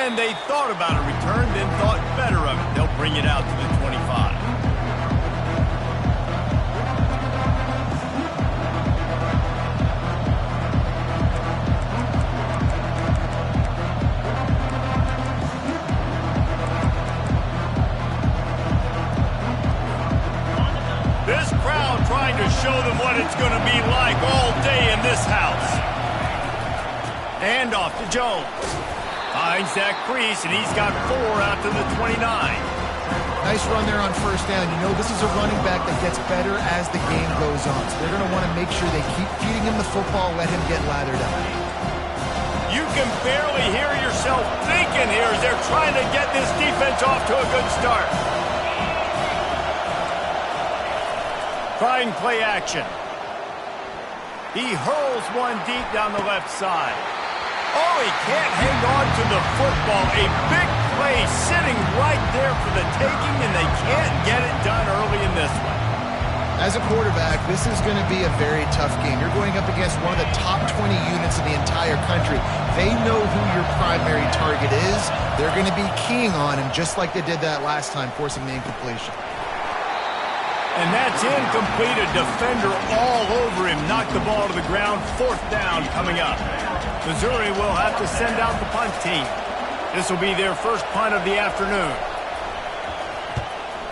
And they thought about a return, then thought better of it. They'll bring it out to the 25. This crowd trying to show them what it's going to be like all day in this house. And off to Jones. Finds that crease, and he's got 4 out to the 29. Nice run there on first down. You know, this is a running back that gets better as the game goes on. So they're going to want to make sure they keep feeding him the football, let him get lathered up. You can barely hear yourself thinking here as they're trying to get this defense off to a good start. Trying play action. He hurls one deep down the left side. Oh, he can't hang on to the football. A big play sitting right there for the taking, and they can't get it done early in this one. As a quarterback, this is going to be a very tough game. You're going up against one of the top 20 units in the entire country. They know who your primary target is. They're going to be keying on him, just like they did that last time, forcing the incompletion. And that's incomplete. A defender all over him. Knocked the ball to the ground. 4th down coming up. Missouri will have to send out the punt team. This will be their first punt of the afternoon.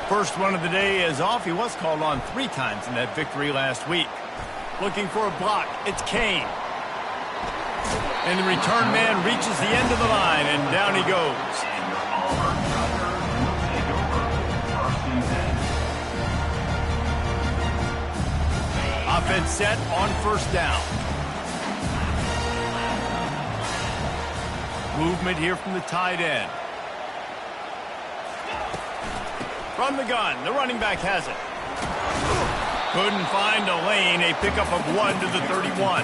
First one of the day is off. He was called on 3 times in that victory last week. Looking for a block. It's Kane. And the return man reaches the end of the line, and down he goes. Offense set on first down. Movement here from the tight end. From the gun, the running back has it. Couldn't find a lane, a pickup of 1 to the 31.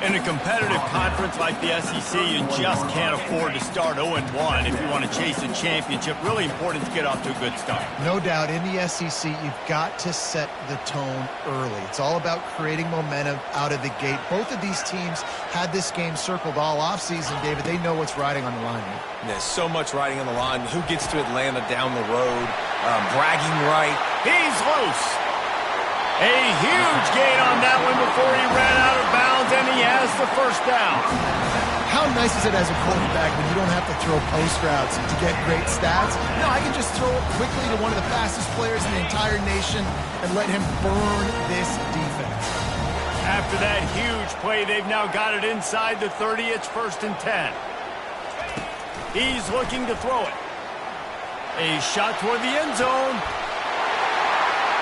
In a competitive conference like the SEC, you just can't afford to start 0-1 if you want to chase a championship. Really important to get off to a good start. No doubt, in the SEC, you've got to set the tone early. It's all about creating momentum out of the gate. Both of these teams had this game circled all offseason, David. They know what's riding on the line here. There's so much riding on the line. Who gets to Atlanta down the road? Bragging right. He's loose. A huge gain on that one before he ran out of bounds, and he has the first down. How nice is it as a quarterback when you don't have to throw post routes to get great stats? No, I can just throw it quickly to one of the fastest players in the entire nation and let him burn this defense. After that huge play, they've now got it inside the 30. It's 1st and 10. He's looking to throw it. A shot toward the end zone.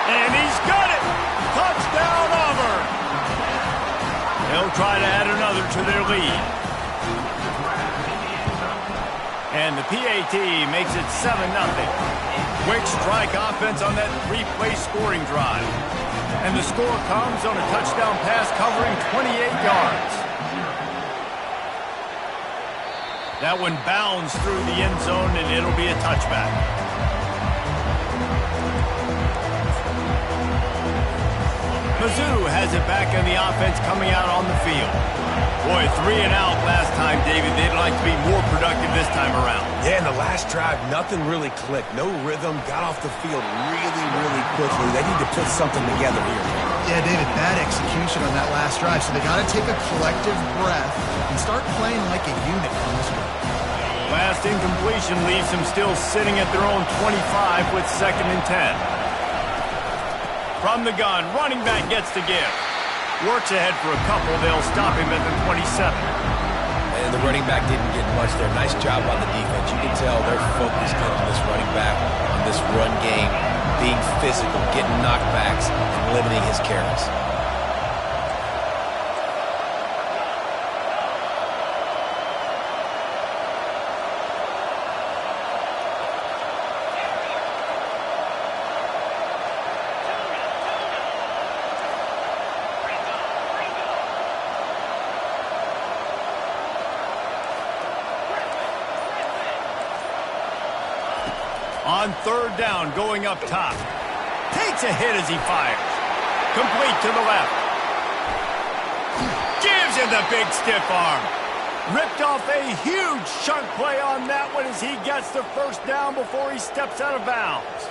And he's got it! Touchdown, Auburn! They'll try to add another to their lead. And the PAT makes it 7-0. Quick strike offense on that 3-play scoring drive. And the score comes on a touchdown pass covering 28 yards. That one bounds through the end zone, and it'll be a touchback. Mizzou has it back in the offense coming out on the field. Boy, 3 and out last time, David. They'd like to be more productive this time around. Yeah, in the last drive, nothing really clicked. No rhythm. Got off the field really quickly. They need to put something together here. Yeah, David, bad execution on that last drive. So they got to take a collective breath and start playing like a unit on this one. Last incompletion leaves them still sitting at their own 25 with 2nd and 10. From the gun, running back gets to give. Works ahead for a couple. They'll stop him at the 27. And the running back didn't get much there. Nice job on the defense. You can tell they're focused on this running back, on this run game, being physical, getting knockbacks, and limiting his carries. On 3rd down, going up top. Takes a hit as he fires. Complete to the left. Gives him the big stiff arm. Ripped off a huge chunk play on that one as he gets the first down before he steps out of bounds.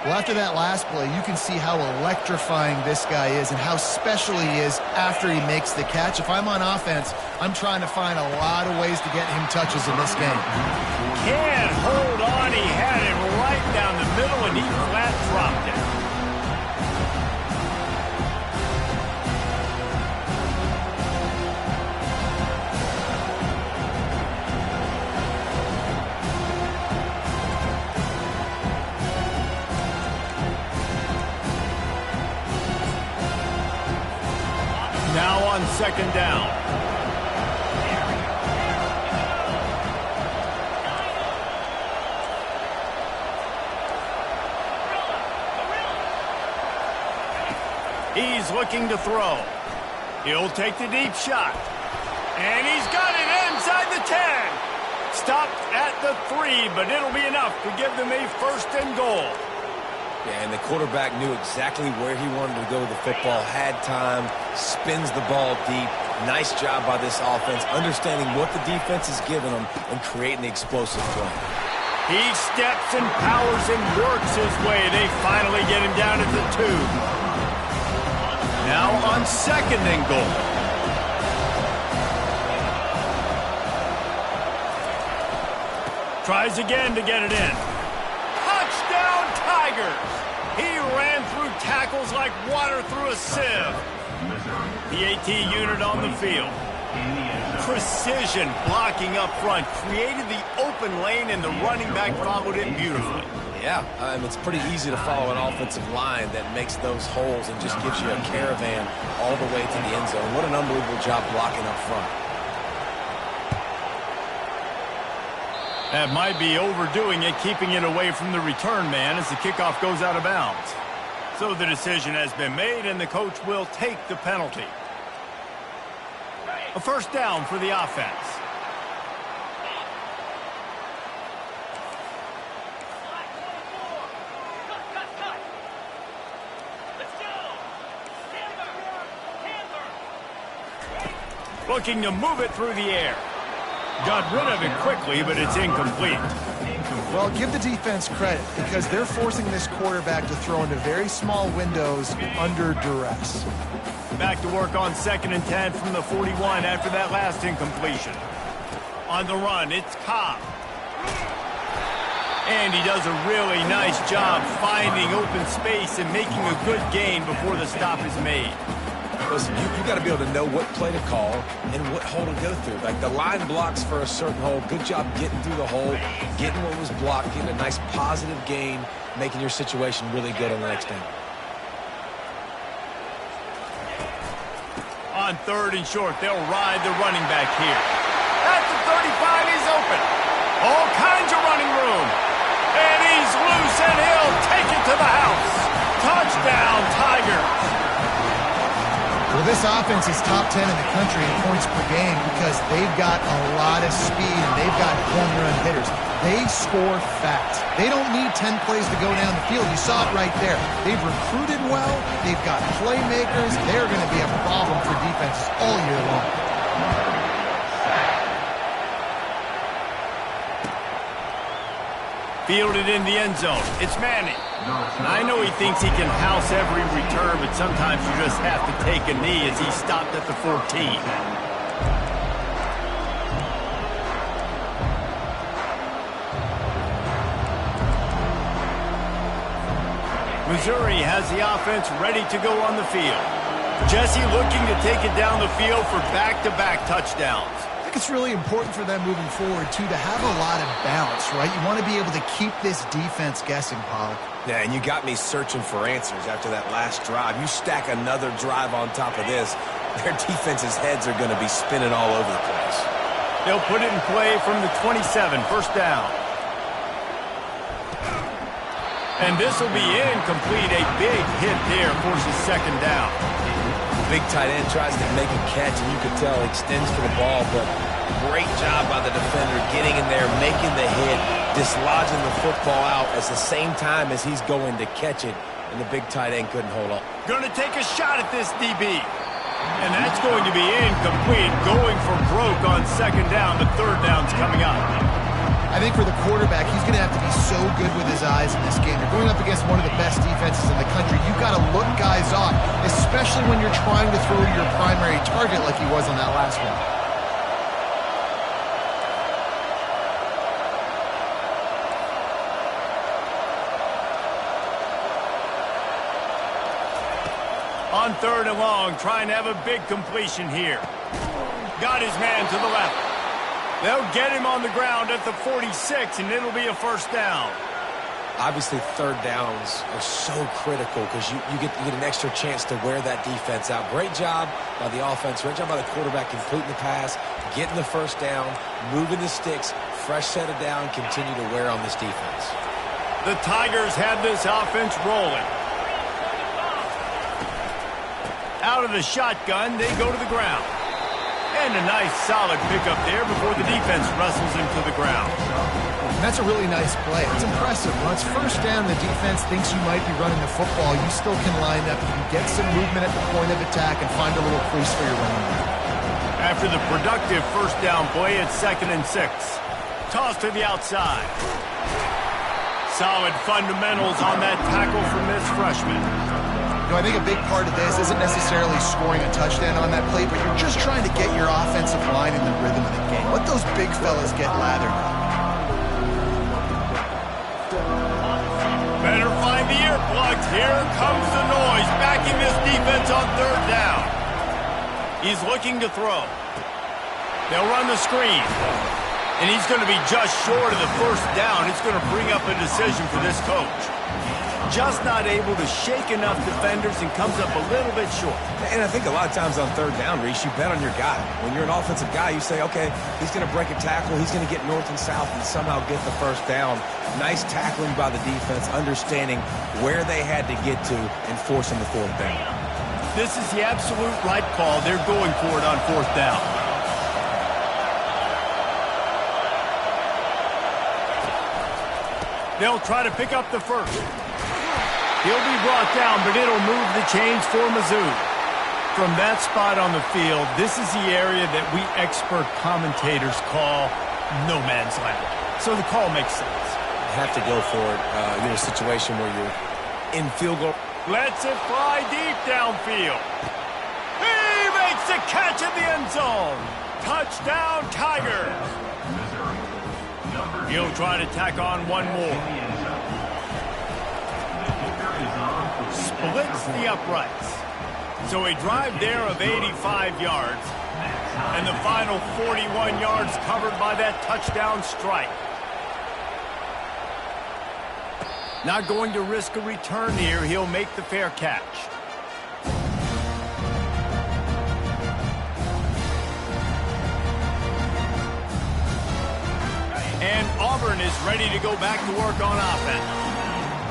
Well, after that last play, you can see how electrifying this guy is and how special he is after he makes the catch. If I'm on offense, I'm trying to find a lot of ways to get him touches in this game. Can't hold on. He had it right down the middle, and he flat dropped it. Now on second down. He's looking to throw. He'll take the deep shot. And he's got it inside the 10. Stopped at the 3, but it'll be enough to give them a first and goal. Yeah, and the quarterback knew exactly where he wanted to go with the football, had time, spins the ball deep. Nice job by this offense, understanding what the defense is giving them and creating the explosive play. He steps and powers and works his way. They finally get him down at the 2. Now on second and goal. Tries again to get it in. Touchdown, Tigers! He ran through tackles like water through a sieve. The AT unit on the field. Precision blocking up front. Created the open lane, and the running back followed it beautifully. Yeah, it's pretty easy to follow an offensive line that makes those holes and just gives you a caravan all the way to the end zone. What an unbelievable job blocking up front. That might be overdoing it, keeping it away from the return man as the kickoff goes out of bounds. So the decision has been made, and the coach will take the penalty. A first down for the offense. Looking to move it through the air. Got rid of it quickly, but it's incomplete. Well, give the defense credit because they're forcing this quarterback to throw into very small windows under duress. Back to work on second and 10 from the 41 after that last incompletion. On the run, it's Cobb. And he does a really nice job finding open space and making a good gain before the stop is made. Listen, you got to be able to know what play to call and what hole to go through. Like the line blocks for a certain hole. Good job getting through the hole, getting what was blocked, getting a nice positive gain, making your situation really good on the next down. On third and short, they'll ride the running back here. At the 35, he's open. All kinds of running room. And he's loose, and he'll take it to the house. Touchdown, Tigers. Well, this offense is top 10 in the country in points per game because they've got a lot of speed and they've got home run hitters. They score fast. They don't need 10 plays to go down the field. You saw it right there. They've recruited well. They've got playmakers. They're going to be a problem for defenses all year long. Fielded in the end zone. It's Manning. I know he thinks he can house every return, but sometimes you just have to take a knee as he stopped at the 14. Missouri has the offense ready to go on the field. Jesse looking to take it down the field for back-to-back touchdowns. I think it's really important for them moving forward, too, to have a lot of balance, right? You want to be able to keep this defense guessing, Pollock. Yeah, and you got me searching for answers after that last drive. You stack another drive on top of this, their defense's heads are going to be spinning all over the place. They'll put it in play from the 27, first down. And this will be incomplete. A big hit there forces second down. Big tight end tries to make a catch, and you could tell he extends for the ball, but great job by the defender getting in there, making the hit, dislodging the football out at the same time as he's going to catch it, and the big tight end couldn't hold on. Going to take a shot at this DB. And that's going to be incomplete, going for broke on second down, but third down's coming up. I think for the quarterback, he's going to have to be so good with his eyes in this game. You're going up against one of the best defenses in the country. You've got to look guys off, especially when you're trying to throw to your primary target like he was on that last one. On third and long, trying to have a big completion here. Got his man to the left. They'll get him on the ground at the 46, and it'll be a first down. Obviously, third downs are so critical because you get an extra chance to wear that defense out. Great job by the offense. Great job by the quarterback completing the pass, getting the first down, moving the sticks, fresh set of down, continue to wear on this defense. The Tigers have this offense rolling. Out of the shotgun, they go to the ground. And a nice solid pickup there before the defense wrestles him to the ground. And that's a really nice play. It's impressive. When it's first down, the defense thinks you might be running the football. You still can line up. You can get some movement at the point of attack and find a little crease for your running back. After the productive first down play, it's 2nd and 6. Toss to the outside. Solid fundamentals on that tackle from this freshman. I think a big part of this isn't necessarily scoring a touchdown on that play, but you're just trying to get your offensive line in the rhythm of the game. Let those big fellas get lathered up. Better find the earplugs. Here comes the noise, backing this defense on third down. He's looking to throw. They'll run the screen. And he's going to be just short of the first down. It's going to bring up a decision for this coach. Just not able to shake enough defenders and comes up a little bit short. And I think a lot of times on third down, Reese, you bet on your guy. When you're an offensive guy, you say, okay, he's going to break a tackle, he's going to get north and south and somehow get the first down. Nice tackling by the defense, understanding where they had to get to and forcing the fourth down. This is the absolute right call. They're going for it on fourth down. They'll try to pick up the first. He'll be brought down, but it'll move the chains for Mizzou. From that spot on the field, this is the area that we expert commentators call no man's land. So the call makes sense. You have to go for it. You're in a situation where you're in field goal. Lets it fly deep downfield. He makes the catch in the end zone. Touchdown, Tigers. He'll try to tack on one more. Splits the uprights. So a drive there of 85 yards. And the final 41 yards covered by that touchdown strike. Not going to risk a return here. He'll make the fair catch. And Auburn is ready to go back to work on offense.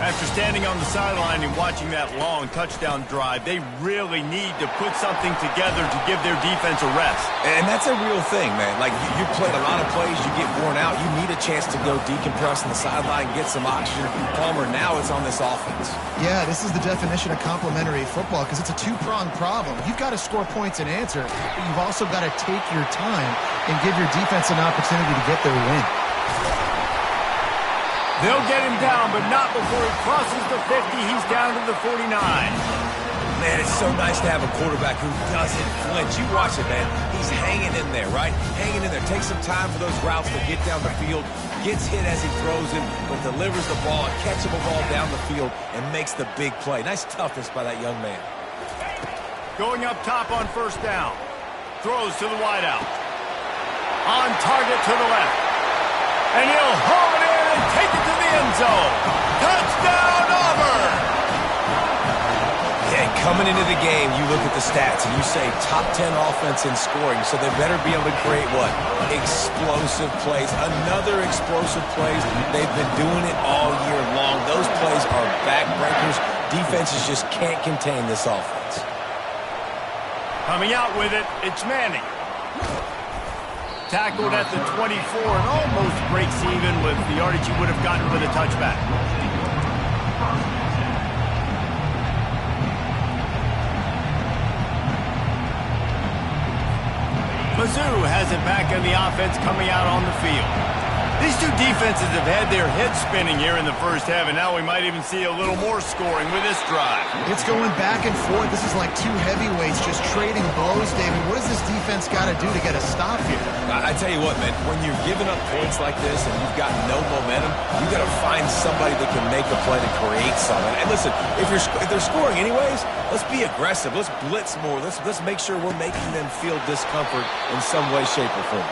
After standing on the sideline and watching that long touchdown drive, they really need to put something together to give their defense a rest. And that's a real thing, man. Like, you played a lot of plays, you get worn out, you need a chance to go decompress on the sideline, get some oxygen. Palmer, now it's on this offense. Yeah, this is the definition of complementary football because it's a two-pronged problem. You've got to score points and answer, but you've also got to take your time and give your defense an opportunity to get their win. They'll get him down, but not before he crosses the 50. He's down to the 49. Man, it's so nice to have a quarterback who doesn't flinch. You watch it, man. He's hanging in there, right? Hanging in there. Takes some time for those routes to get down the field. Gets hit as he throws it, but delivers the ball, a catchable ball down the field, and makes the big play. Nice toughness by that young man. Going up top on first down. Throws to the wideout. On target to the left. And he'll haul it in and take it to the end zone. Touchdown, Auburn! Yeah, coming into the game, you look at the stats and you say top 10 offense in scoring, so they better be able to create what? Explosive plays. Another explosive plays. They've been doing it all year long. Those plays are backbreakers. Defenses just can't contain this offense. Coming out with it, it's Manning. Tackled at the 24 and almost breaks even with the yardage he would have gotten with a touchback. Mizzou has it back in the offense coming out on the field. These two defenses have had their heads spinning here in the first half, and now we might even see a little more scoring with this drive. It's going back and forth. This is like two heavyweights just trading blows, David. What does this defense got to do to get a stop here? I tell you what, man, when you're giving up points like this and you've got no momentum, you got to find somebody that can make a play to create something. And listen, if they're scoring anyways, let's be aggressive. Let's blitz more. Let's make sure we're making them feel discomfort in some way, shape, or form.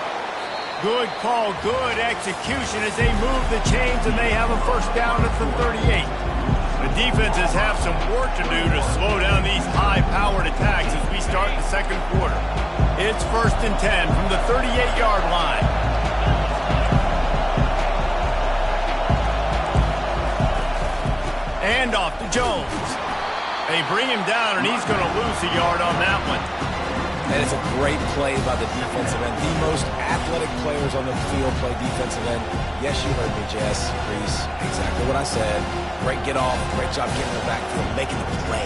Good call, good execution as they move the chains, and they have a first down at the 38. The defenses have some work to do to slow down these high-powered attacks as we start the second quarter. It's 1st and 10 from the 38-yard line. And off to Jones. They bring him down, and he's going to lose a yard on that one. And it's a great play by the defensive end. The most athletic players on the field play defensive end. Yes, you heard me, Jess, Reese. Exactly what I said. Great get off. Great job getting in the backfield, making the play.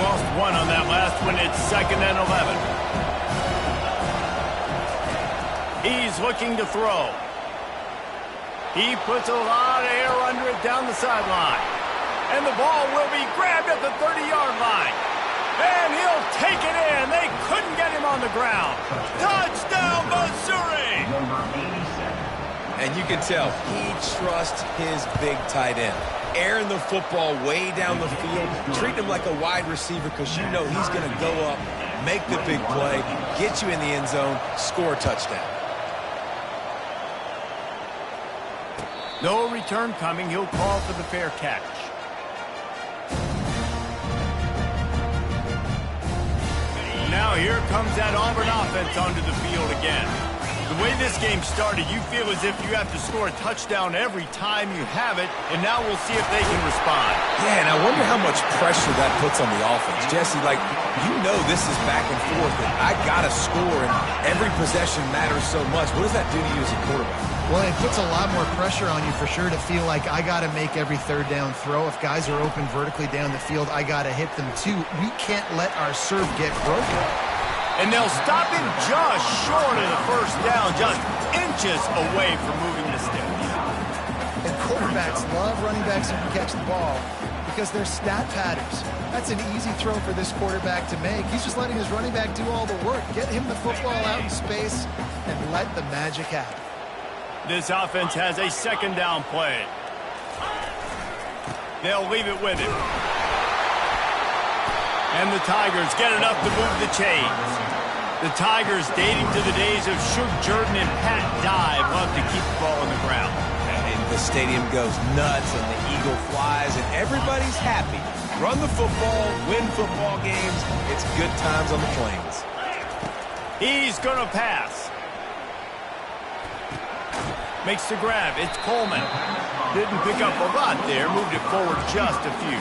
Lost one on that last one. It's 2nd and 11. He's looking to throw. He puts a lot of air under it down the sideline. And the ball will be grabbed at the 30-yard line. And he'll take it in. They couldn't get him on the ground. Touchdown, Missouri! And you can tell he trusts his big tight end. Airing the football way down the field. Treat him like a wide receiver because you know he's going to go up, make the big play, get you in the end zone, score a touchdown. No return coming. He'll call for the fair catch. Now here comes that Auburn offense onto the field again. The way this game started, you feel as if you have to score a touchdown every time you have it, and now we'll see if they can respond. Yeah, and I wonder how much pressure that puts on the offense. Jesse, like, you know this is back and forth, and I got to score, and every possession matters so much. What does that do to you as a quarterback? Well, it puts a lot more pressure on you for sure to feel like I got to make every third down throw. If guys are open vertically down the field, I got to hit them too. We can't let our serve get broken. And they'll stop him just short of the first down, just inches away from moving the sticks. And quarterbacks love running backs who can catch the ball because they're stat patterns. That's an easy throw for this quarterback to make. He's just letting his running back do all the work. Get him the football out in space and let the magic happen. This offense has a 2nd down play. They'll leave it with him. And the Tigers get enough to move the chains. The Tigers, dating to the days of Shug Jordan and Pat Dye, love to keep the ball on the ground. And the stadium goes nuts, and the eagle flies, and everybody's happy. Run the football, win football games. It's good times on the plains. He's going to pass. Makes the grab. It's Coleman. Didn't pick up a lot there. Moved it forward just a few.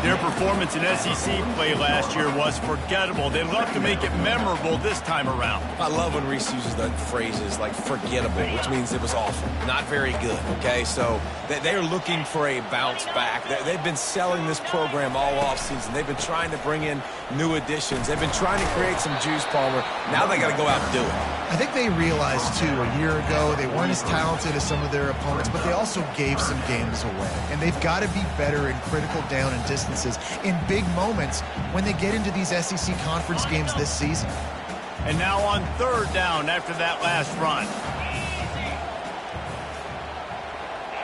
Their performance in SEC play last year was forgettable. They'd love to make it memorable this time around. I love when Reese uses the phrases like forgettable, which means it was awful, not very good, okay? So they're looking for a bounce back. They've been selling this program all offseason. They've been trying to bring in new additions. They've been trying to create some juice, Palmer. Now they got to go out and do it. I think they realized, too, a year ago they weren't as talented as some of their opponents, but they also gave some games away. And they've got to be better in critical down and distances in big moments when they get into these SEC conference games this season. And now on 3rd down after that last run.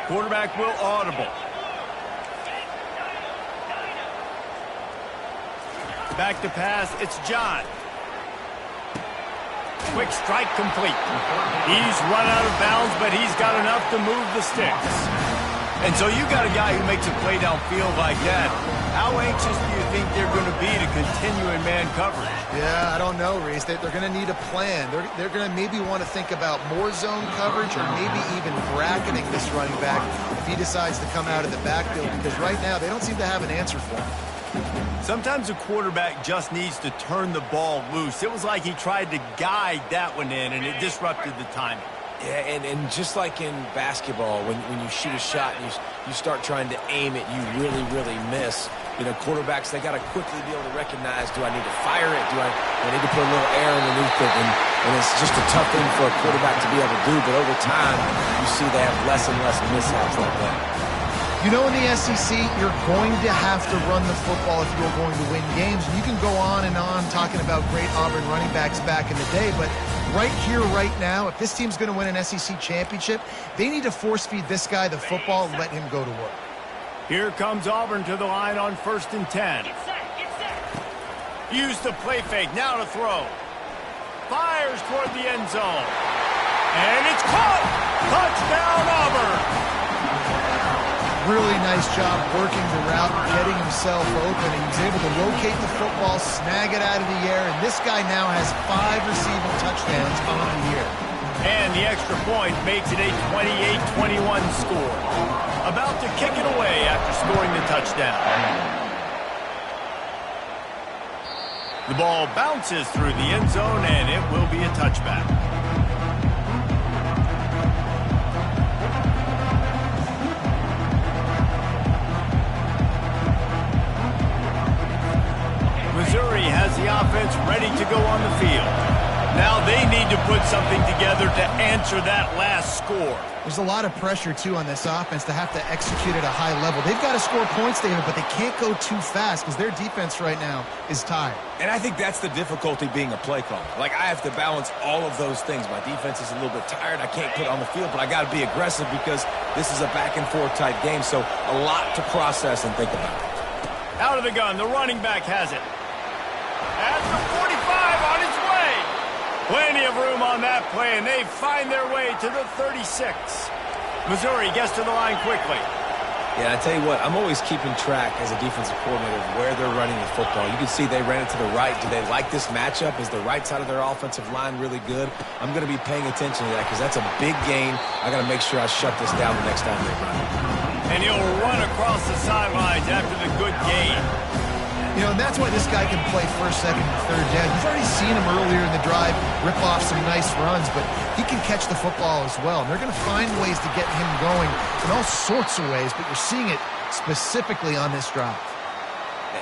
Quarterback will audible. Back to pass, it's John. Quick strike complete. He's run out of bounds, but he's got enough to move the sticks. And so you got a guy who makes a play downfield like that. How anxious do you think they're going to be to continue in man coverage? Yeah, I don't know, Reese. They're going to need a plan. They're going to maybe want to think about more zone coverage or maybe even bracketing this running back if he decides to come out of the backfield, because right now they don't seem to have an answer for him. Sometimes a quarterback just needs to turn the ball loose. It was like he tried to guide that one in, and it disrupted the timing. Yeah, and just like in basketball, when you shoot a shot and you start trying to aim it, you really, really miss. You know, quarterbacks, they got to quickly be able to recognize, do I need to fire it? Do I need to put a little air underneath it? And it's just a tough thing for a quarterback to be able to do. But over time, you see they have less and less mishaps like that. You know, in the SEC, you're going to have to run the football if you're going to win games. And you can go on and on talking about great Auburn running backs back in the day, but right here, right now, if this team's going to win an SEC championship, they need to force-feed this guy the football and let him go to work. Here comes Auburn to the line on 1st and 10. Use the play fake, now to throw. Fires toward the end zone. And it's caught! Touchdown, Auburn! Really nice job working the route, getting himself open. He was able to locate the football, snag it out of the air, and this guy now has 5 receiving touchdowns on the year. And the extra point makes it a 28-21 score. About to kick it away after scoring the touchdown. The ball bounces through the end zone, and it will be a touchback. Missouri has the offense ready to go on the field. Now they need to put something together to answer that last score. There's a lot of pressure, too, on this offense to have to execute at a high level. They've got to score points, David, but they can't go too fast because their defense right now is tired. And I think that's the difficulty being a play caller. Like, I have to balance all of those things. My defense is a little bit tired. I can't put on the field, but I got to be aggressive because this is a back-and-forth type game, so a lot to process and think about. Out of the gun, the running back has it. At the 45 on its way. Plenty of room on that play, and they find their way to the 36. Missouri gets to the line quickly. Yeah, I tell you what, I'm always keeping track as a defensive coordinator of where they're running the football. You can see they ran it to the right. Do they like this matchup? Is the right side of their offensive line really good? I'm going to be paying attention to that because that's a big gain. I got to make sure I shut this down the next time they run it. And he'll run across the sidelines after the good gain. You know, and that's why this guy can play first, second, and third down. You've already seen him earlier in the drive rip off some nice runs, but he can catch the football as well. And they're going to find ways to get him going in all sorts of ways, but you're seeing it specifically on this drive.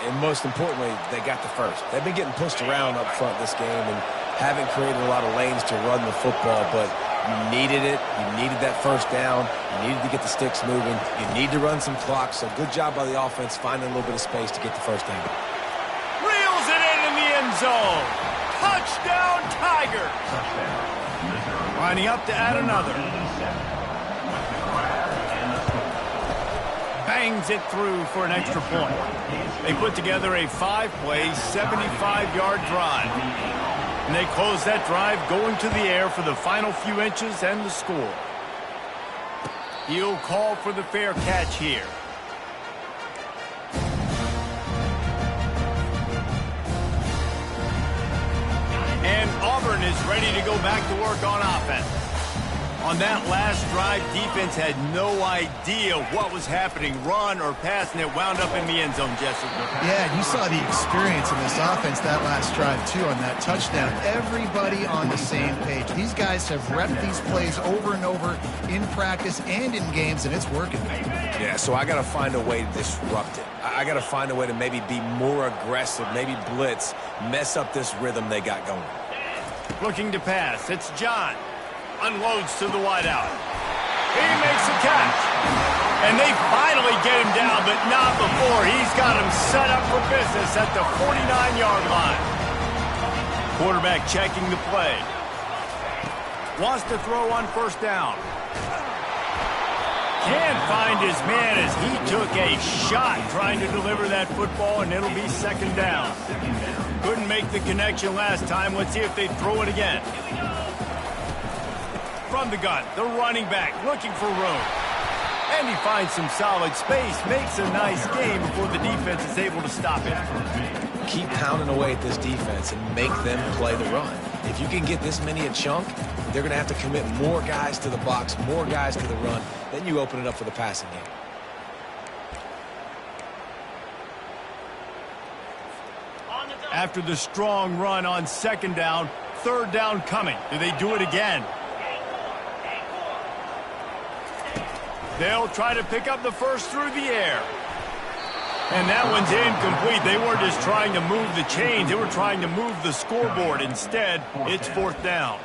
And most importantly, they got the first. They've been getting pushed around up front this game and haven't created a lot of lanes to run the football, but you needed it. You needed that first down. You needed to get the sticks moving. You need to run some clock, so good job by the offense finding a little bit of space to get the first down. Reels it in the end zone. Touchdown, Tigers. Lining up to add another. Bangs it through for an extra point. They put together a 5-play, 75-yard drive. And they close that drive going to the air for the final few inches and the score. He'll call for the fair catch here. And Auburn is ready to go back to work on offense. On that last drive, defense had no idea what was happening, run or pass, and it wound up in the end zone, Jesse. Yeah, and you saw the experience in this offense that last drive, too, on that touchdown. Everybody on the same page. These guys have repped these plays over and over in practice and in games, and it's working. Yeah, so I got to find a way to disrupt it. I got to find a way to maybe be more aggressive, maybe blitz, mess up this rhythm they got going. Looking to pass. It's John. Unloads to the wideout. He makes a catch. And they finally get him down, but not before. He's got him set up for business at the 49-yard line. Quarterback checking the play. Wants to throw on first down. Can't find his man as he took a shot trying to deliver that football, and it'll be second down. Couldn't make the connection last time. Let's see if they throw it again. From the gun, the running back looking for room. And he finds some solid space, makes a nice game before the defense is able to stop it. Keep pounding away at this defense and make them play the run. If you can get this many a chunk, they're going to have to commit more guys to the box, more guys to the run. Then you open it up for the passing game. After the strong run on second down, third down coming. Do they do it again? They'll try to pick up the first through the air. And that one's incomplete. They weren't just trying to move the chains. They were trying to move the scoreboard. Instead, it's 4th down.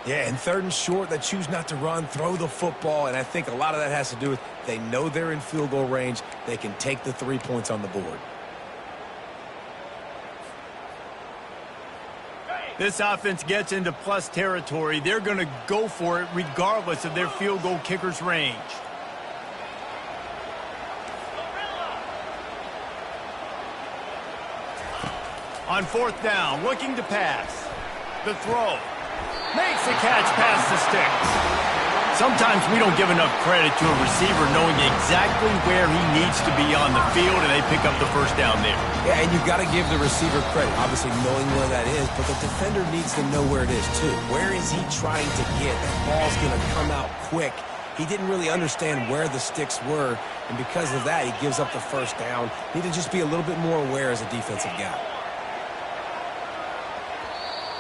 Yeah, and 3rd and short, they choose not to run, throw the football, and I think a lot of that has to do with they know they're in field goal range. They can take the 3 points on the board. This offense gets into plus territory. They're going to go for it regardless of their field goal kicker's range. On 4th down, looking to pass. The throw. Makes the catch past the sticks. Sometimes we don't give enough credit to a receiver knowing exactly where he needs to be on the field, and they pick up the 1st down there. Yeah, and you've got to give the receiver credit, obviously knowing where that is, but the defender needs to know where it is too. Where is he trying to get? That ball's going to come out quick. He didn't really understand where the sticks were, and because of that, he gives up the 1st down. Need to just be a little bit more aware as a defensive guy.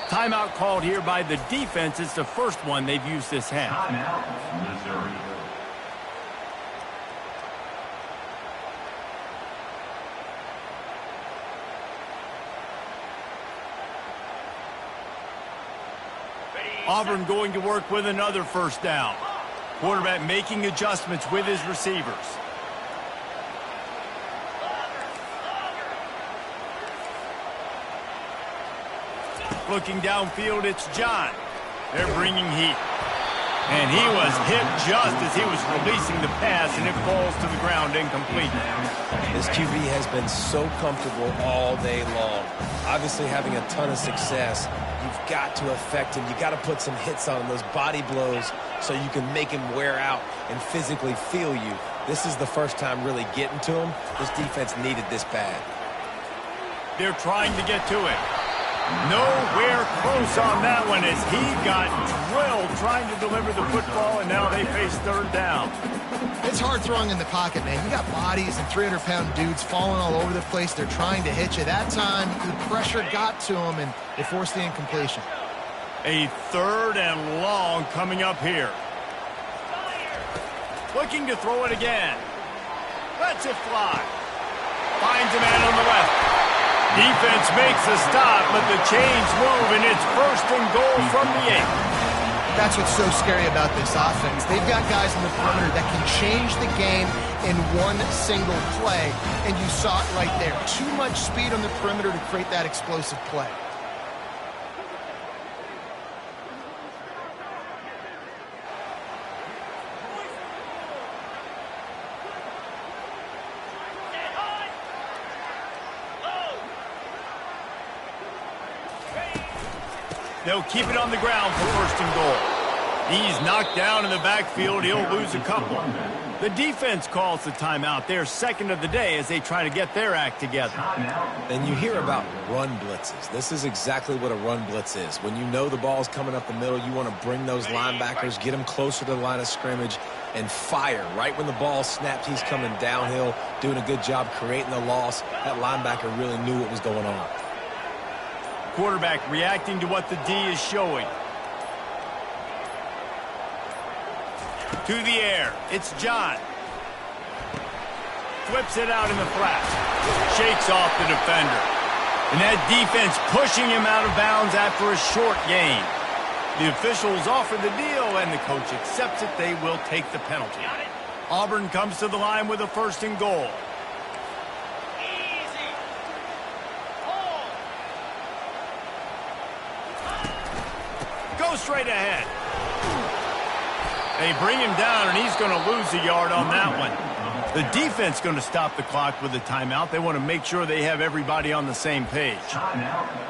Timeout called here by the defense. It's the first one they've used this half. Timeout, Missouri. Auburn going to work with another 1st down. Quarterback making adjustments with his receivers. Looking downfield, it's John. They're bringing heat. And he was hit just as he was releasing the pass, and it falls to the ground incomplete. This QB has been so comfortable all day long. Obviously having a ton of success. You've got to affect him. You've got to put some hits on him, those body blows, so you can make him wear out and physically feel you. This is the first time really getting to him. This defense needed this bad. They're trying to get to it. Nowhere close on that one as he got drilled trying to deliver the football, and now they face 3rd down. It's hard throwing in the pocket, man. You got bodies and 300-pound dudes falling all over the place. They're trying to hit you. That time, the pressure got to him, and they forced the incompletion. A 3rd and long coming up here. Looking to throw it again. Lets it fly. Finds a man on the left. Defense makes a stop, but the chains move, and it's 1st and goal from the 8. That's what's so scary about this offense. They've got guys in the perimeter that can change the game in one single play, and you saw it right there. Too much speed on the perimeter to create that explosive play. They'll keep it on the ground for 1st and goal. He's knocked down in the backfield. He'll lose a couple. The defense calls the timeout. They're 2nd of the day as they try to get their act together. And you hear about run blitzes. This is exactly what a run blitz is. When you know the ball's coming up the middle, you want to bring those linebackers, get them closer to the line of scrimmage, and fire. Right when the ball snaps, he's coming downhill, doing a good job creating the loss. That linebacker really knew what was going on. Quarterback reacting to what the D is showing. To the air. It's John. Flips it out in the flat. Shakes off the defender. And that defense pushing him out of bounds after a short gain. The officials offer the deal, and the coach accepts it. They will take the penalty. Auburn comes to the line with a 1st and goal. Straight ahead. They bring him down, and he's going to lose a yard on that one. The defense going to stop the clock with a timeout. They want to make sure they have everybody on the same page.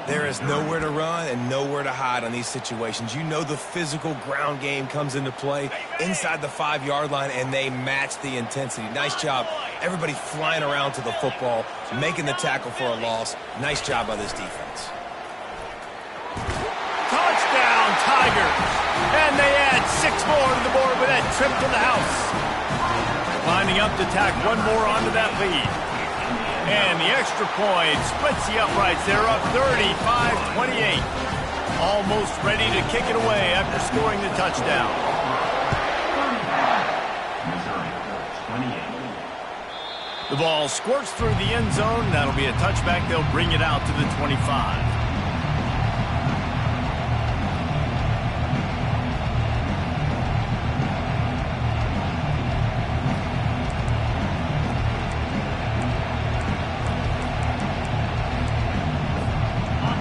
There is nowhere to run and nowhere to hide on these situations. You know the physical ground game comes into play inside the 5-yard line, and they match the intensity. Nice job. Everybody flying around to the football, making the tackle for a loss. Nice job by this defense. Touchdown, Tigers. And they add 6 more to the board with that trip to the house. Lining up to tack one more onto that lead. And the extra point splits the uprights. They're up 35-28. Almost ready to kick it away after scoring the touchdown. The ball squirts through the end zone. That'll be a touchback. They'll bring it out to the 25.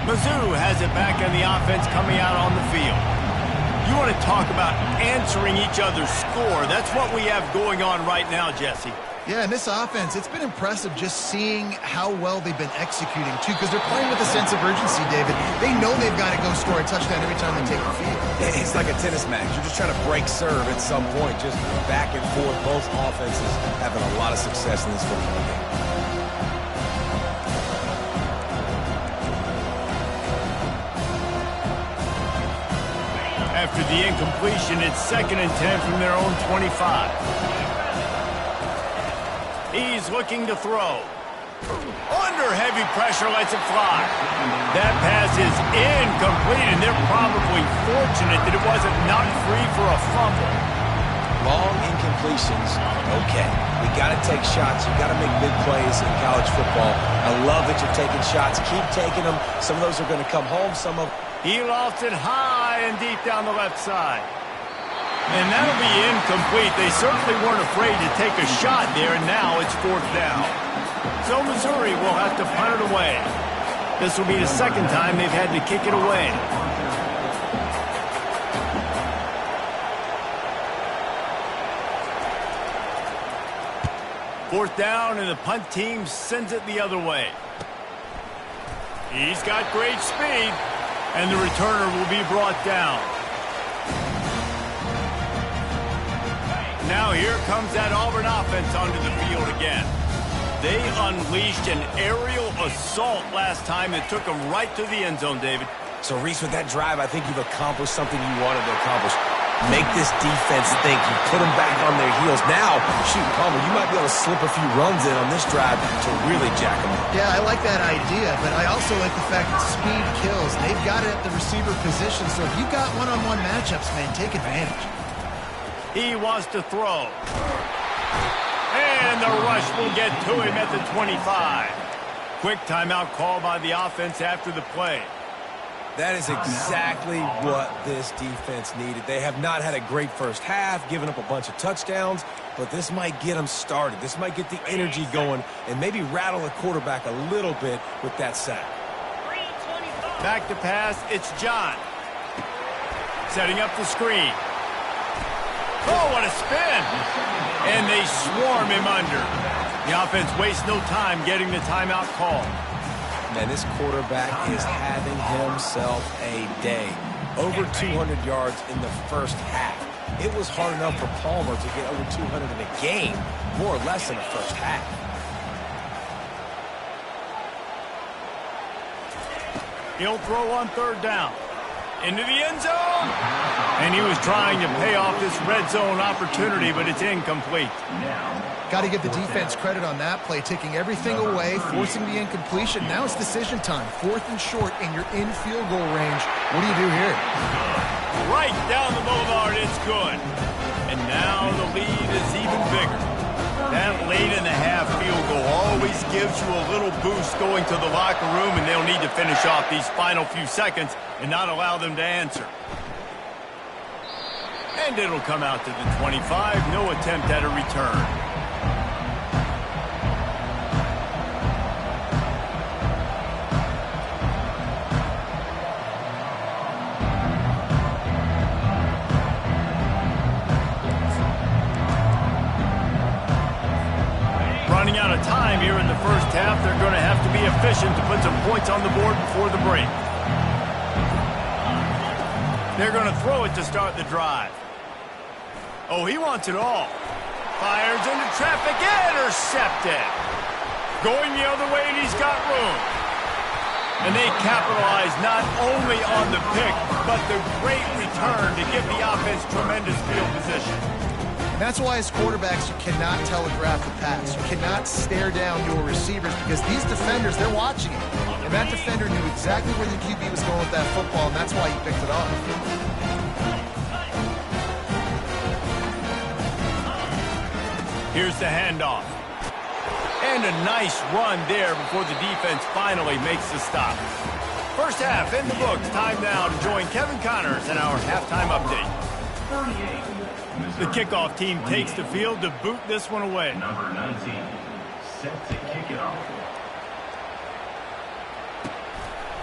Mizzou has it back in the offense coming out on the field. You want to talk about answering each other's score. That's what we have going on right now, Jesse. Yeah, and this offense, it's been impressive just seeing how well they've been executing, too, because they're playing with a sense of urgency, David. They know they've got to go score a touchdown every time they take the field. It's like a tennis match. You're just trying to break serve at some point, just back and forth. Both offenses having a lot of success in this football game. After the incompletion, it's 2nd and 10 from their own 25. He's looking to throw. Under heavy pressure, lets it fly. That pass is incomplete, and they're probably fortunate that it wasn't knocked free for a fumble. Long incompletions, okay. We got to take shots. You got to make big plays in college football. I love that you're taking shots. Keep taking them. Some of those are going to come home. Some of He lofts it high and deep down the left side. And that'll be incomplete. They certainly weren't afraid to take a shot there, and now it's 4th down. So Missouri will have to punt it away. This will be the 2nd time they've had to kick it away. Fourth down, and the punt team sends it the other way. He's got great speed, and the returner will be brought down. Now here comes that Auburn offense onto the field again. They unleashed an aerial assault last time that took them right to the end zone, David. So, Reese, with that drive, I think you've accomplished something you wanted to accomplish. Make this defense think. You put them back on their heels. Now, shoot, Palmer, you might be able to slip a few runs in on this drive to really jack them up. Yeah, I like that idea, but I also like the fact that speed kills. They've got it at the receiver position, so if you've got one-on-one matchups, man, take advantage. He wants to throw. And the rush will get to him at the 25. Quick timeout call by the offense after the play. That is exactly what this defense needed. They have not had a great first half, given up a bunch of touchdowns, but this might get them started. This might get the energy going and maybe rattle the quarterback a little bit with that sack. Back to pass, it's John. Setting up the screen. Oh, what a spin! And they swarm him under. The offense wastes no time getting the timeout call. Man, this quarterback is having himself a day. Over 200 yards in the first half. It was hard enough for Palmer to get over 200 in a game, more or less in the first half. He'll throw on 3rd down. Into the end zone. And he was trying to pay off this red zone opportunity, but it's incomplete. Got to give the defense credit on that play, taking everything away, forcing the incompletion. Now it's decision time. 4th and short, and you're in field goal range. What do you do here? Right down the boulevard, it's good. And now the lead is even bigger. That late-in-the-half field goal always gives you a little boost going to the locker room, and they'll need to finish off these final few seconds and not allow them to answer. And it'll come out to the 25. No attempt at a return. Running out of time here in the first half. They're going to have to be efficient to put some points on the board before the break. They're going to throw it to start the drive. Oh, he wants it all. Fires into traffic, intercepted. Going the other way, and he's got room. And they capitalize not only on the pick, but the great return to give the offense tremendous field position. And that's why as quarterbacks, you cannot telegraph the pass. You cannot stare down your receivers because these defenders, they're watching it. And that defender knew exactly where the QB was going with that football, and that's why he picked it off. Here's the handoff. And a nice run there before the defense finally makes the stop. First half in the books. Time now to join Kevin Connors in our halftime update. The kickoff team takes the field to boot this one away. Number 19, set to kick it off.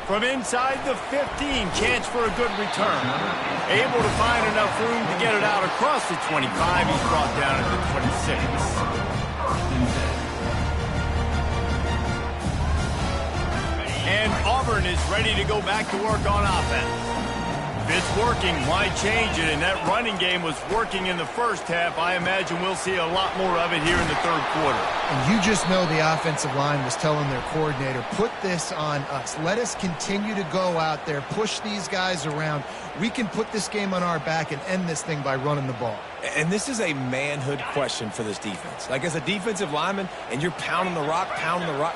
From inside the 15, chance for a good return. Able to find enough room to get it out across the 25. He's brought down at the 26. And Auburn is ready to go back to work on offense. If it's working, why change it? And that running game was working in the first half. I imagine we'll see a lot more of it here in the third quarter. And you just know the offensive line was telling their coordinator, put this on us. Let us continue to go out there, push these guys around. We can put this game on our back and end this thing by running the ball. And this is a manhood question for this defense. Like, as a defensive lineman, and you're pounding the rock,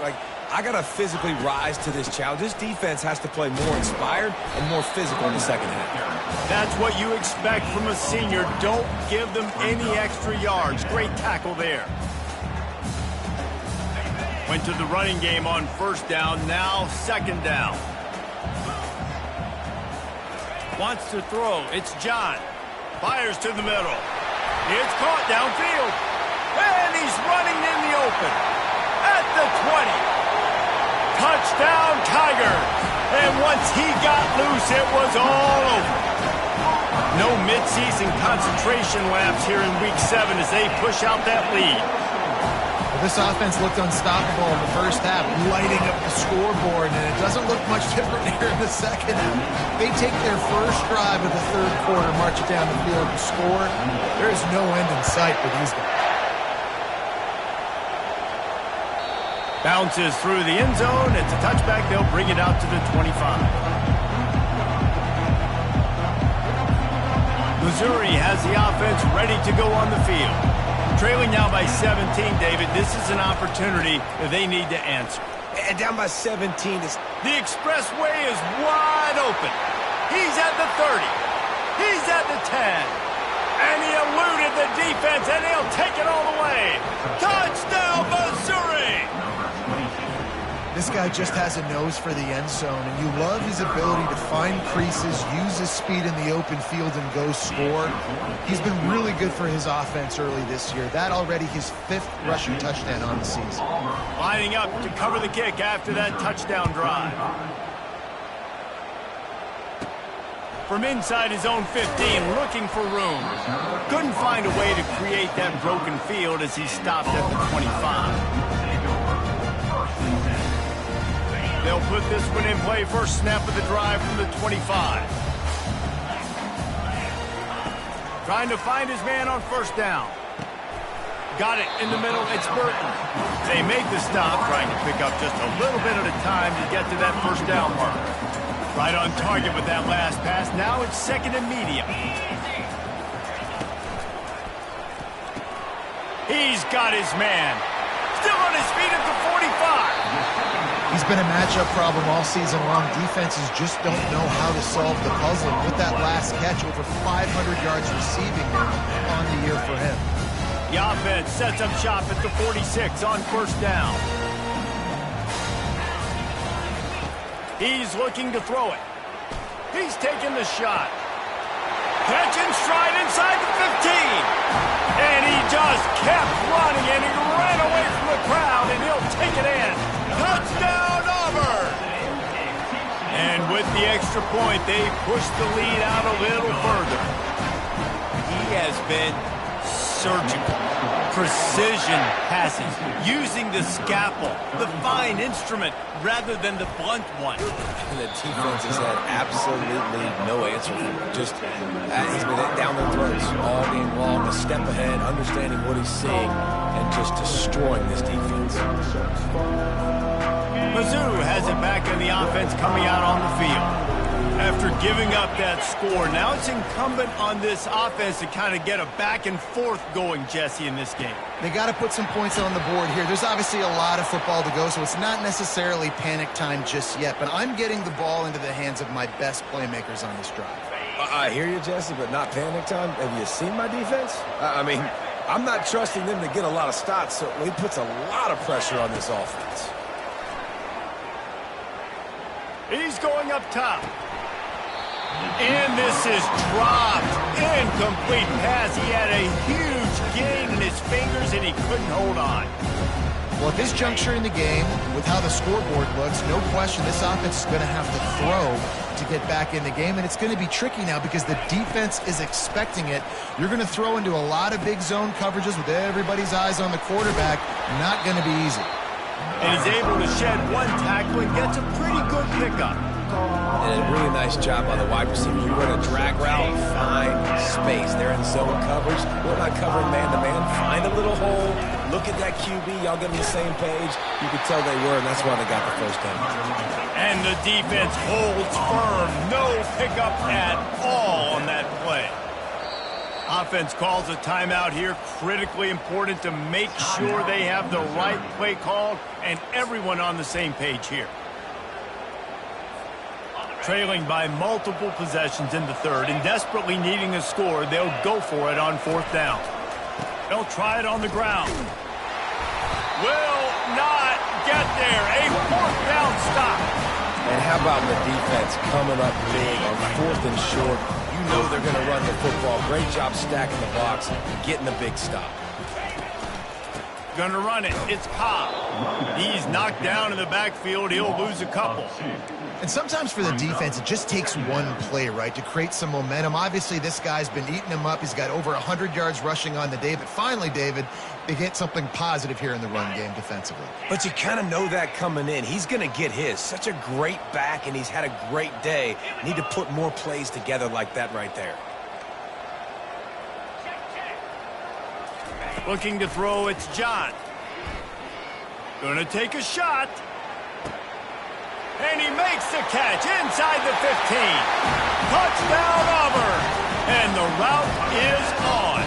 like, I got to physically rise to this challenge. This defense has to play more inspired and more physical in the second half. That's what you expect from a senior. Don't give them any extra yards. Great tackle there. Went to the running game on first down, now second down. Wants to throw. It's John. Fires to the middle. It's caught downfield. And he's running in the open. At the 20. Touchdown, Tigers. And once he got loose, it was all over. No midseason concentration laps here in Week 7 as they push out that lead. Well, this offense looked unstoppable in the first half, lighting up the scoreboard, and it doesn't look much different here in the second half. They take their first drive of the third quarter, march it down the field and score. There is no end in sight for these guys. Bounces through the end zone. It's a touchback. They'll bring it out to the 25. Missouri has the offense ready to go on the field. Trailing now by 17, David. This is an opportunity that they need to answer. And down by 17. The expressway is wide open. He's at the 30. He's at the 10. And he eluded the defense, and he'll take it all the way. Touchdown, Missouri! This guy just has a nose for the end zone, and you love his ability to find creases, use his speed in the open field, and go score. He's been really good for his offense early this year. That already his 5th rushing touchdown on the season. Lining up to cover the kick after that touchdown drive. From inside his own 15, looking for room. Couldn't find a way to create that broken field as he stopped at the 25. They'll put this one in play. First snap of the drive from the 25. Trying to find his man on first down. Got it in the middle. It's Burton. They make the stop, trying to pick up just a little bit at a time to get to that first down mark. Right on target with that last pass. Now it's second and medium. He's got his man. Still on his feet at the 45. He's been a matchup problem all season long. Defenses just don't know how to solve the puzzle. With that last catch, over 500 yards receiving now on the year for him. The offense sets up shop at the 46 on first down. He's looking to throw it. He's taking the shot. Catch and stride inside the 15. And he just kept running, and he ran away from the crowd, and he'll take it in. Touchdown, Auburn! And with the extra point, they push the lead out a little further. He has been surgical. Precision passes, using the scalpel, the fine instrument, rather than the blunt one. And the defense has had absolutely no answer for him. Just, he's been down their throats all game long, a step ahead, understanding what he's seeing, and just destroying this defense. Mizzou has it back in the offense coming out on the field. After giving up that score, now it's incumbent on this offense to kind of get a back and forth going, Jesse, in this game. They got to put some points on the board here. There's obviously a lot of football to go, so it's not necessarily panic time just yet, but I'm getting the ball into the hands of my best playmakers on this drive. I hear you, Jesse, but not panic time. Have you seen my defense? I mean, I'm not trusting them to get a lot of stops, so he puts a lot of pressure on this offense. He's going up top. And this is dropped. Incomplete pass. He had a huge gain in his fingers, and he couldn't hold on. Well, at this juncture in the game, with how the scoreboard looks, no question this offense is going to have to throw to get back in the game, and it's going to be tricky now because the defense is expecting it. You're going to throw into a lot of big zone coverages with everybody's eyes on the quarterback. Not going to be easy. And he's able to shed one tackle and gets a pretty good pickup. And a really nice job by the wide receiver. You run a drag route, find space. They're in zone coverage. We're not covering man-to-man. Find a little hole. Look at that QB. Y'all get on the same page. You could tell they were, and that's why they got the first down. And the defense holds firm. No pickup at all on that play. Offense calls a timeout here. Critically important to make sure they have the right play called and everyone on the same page here. Trailing by multiple possessions in the third and desperately needing a score, they'll go for it on fourth down. They'll try it on the ground. Will not get there. A fourth down stop. And how about the defense coming up big on fourth and short? You know they're going to run the football. Great job stacking the box, getting the big stop. Gonna run it. It's Cobb. He's knocked down in the backfield. He'll lose a couple. And sometimes for the defense, it just takes one play, right, to create some momentum. Obviously, this guy's been eating him up. He's got over 100 yards rushing on the day. But finally, David, they get something positive here in the run game defensively. But you kind of know that coming in. He's going to get his. Such a great back, and he's had a great day. Need to put more plays together like that right there. Looking to throw, it's John. Gonna take a shot. And he makes the catch inside the 15. Touchdown, Auburn. And the route is on.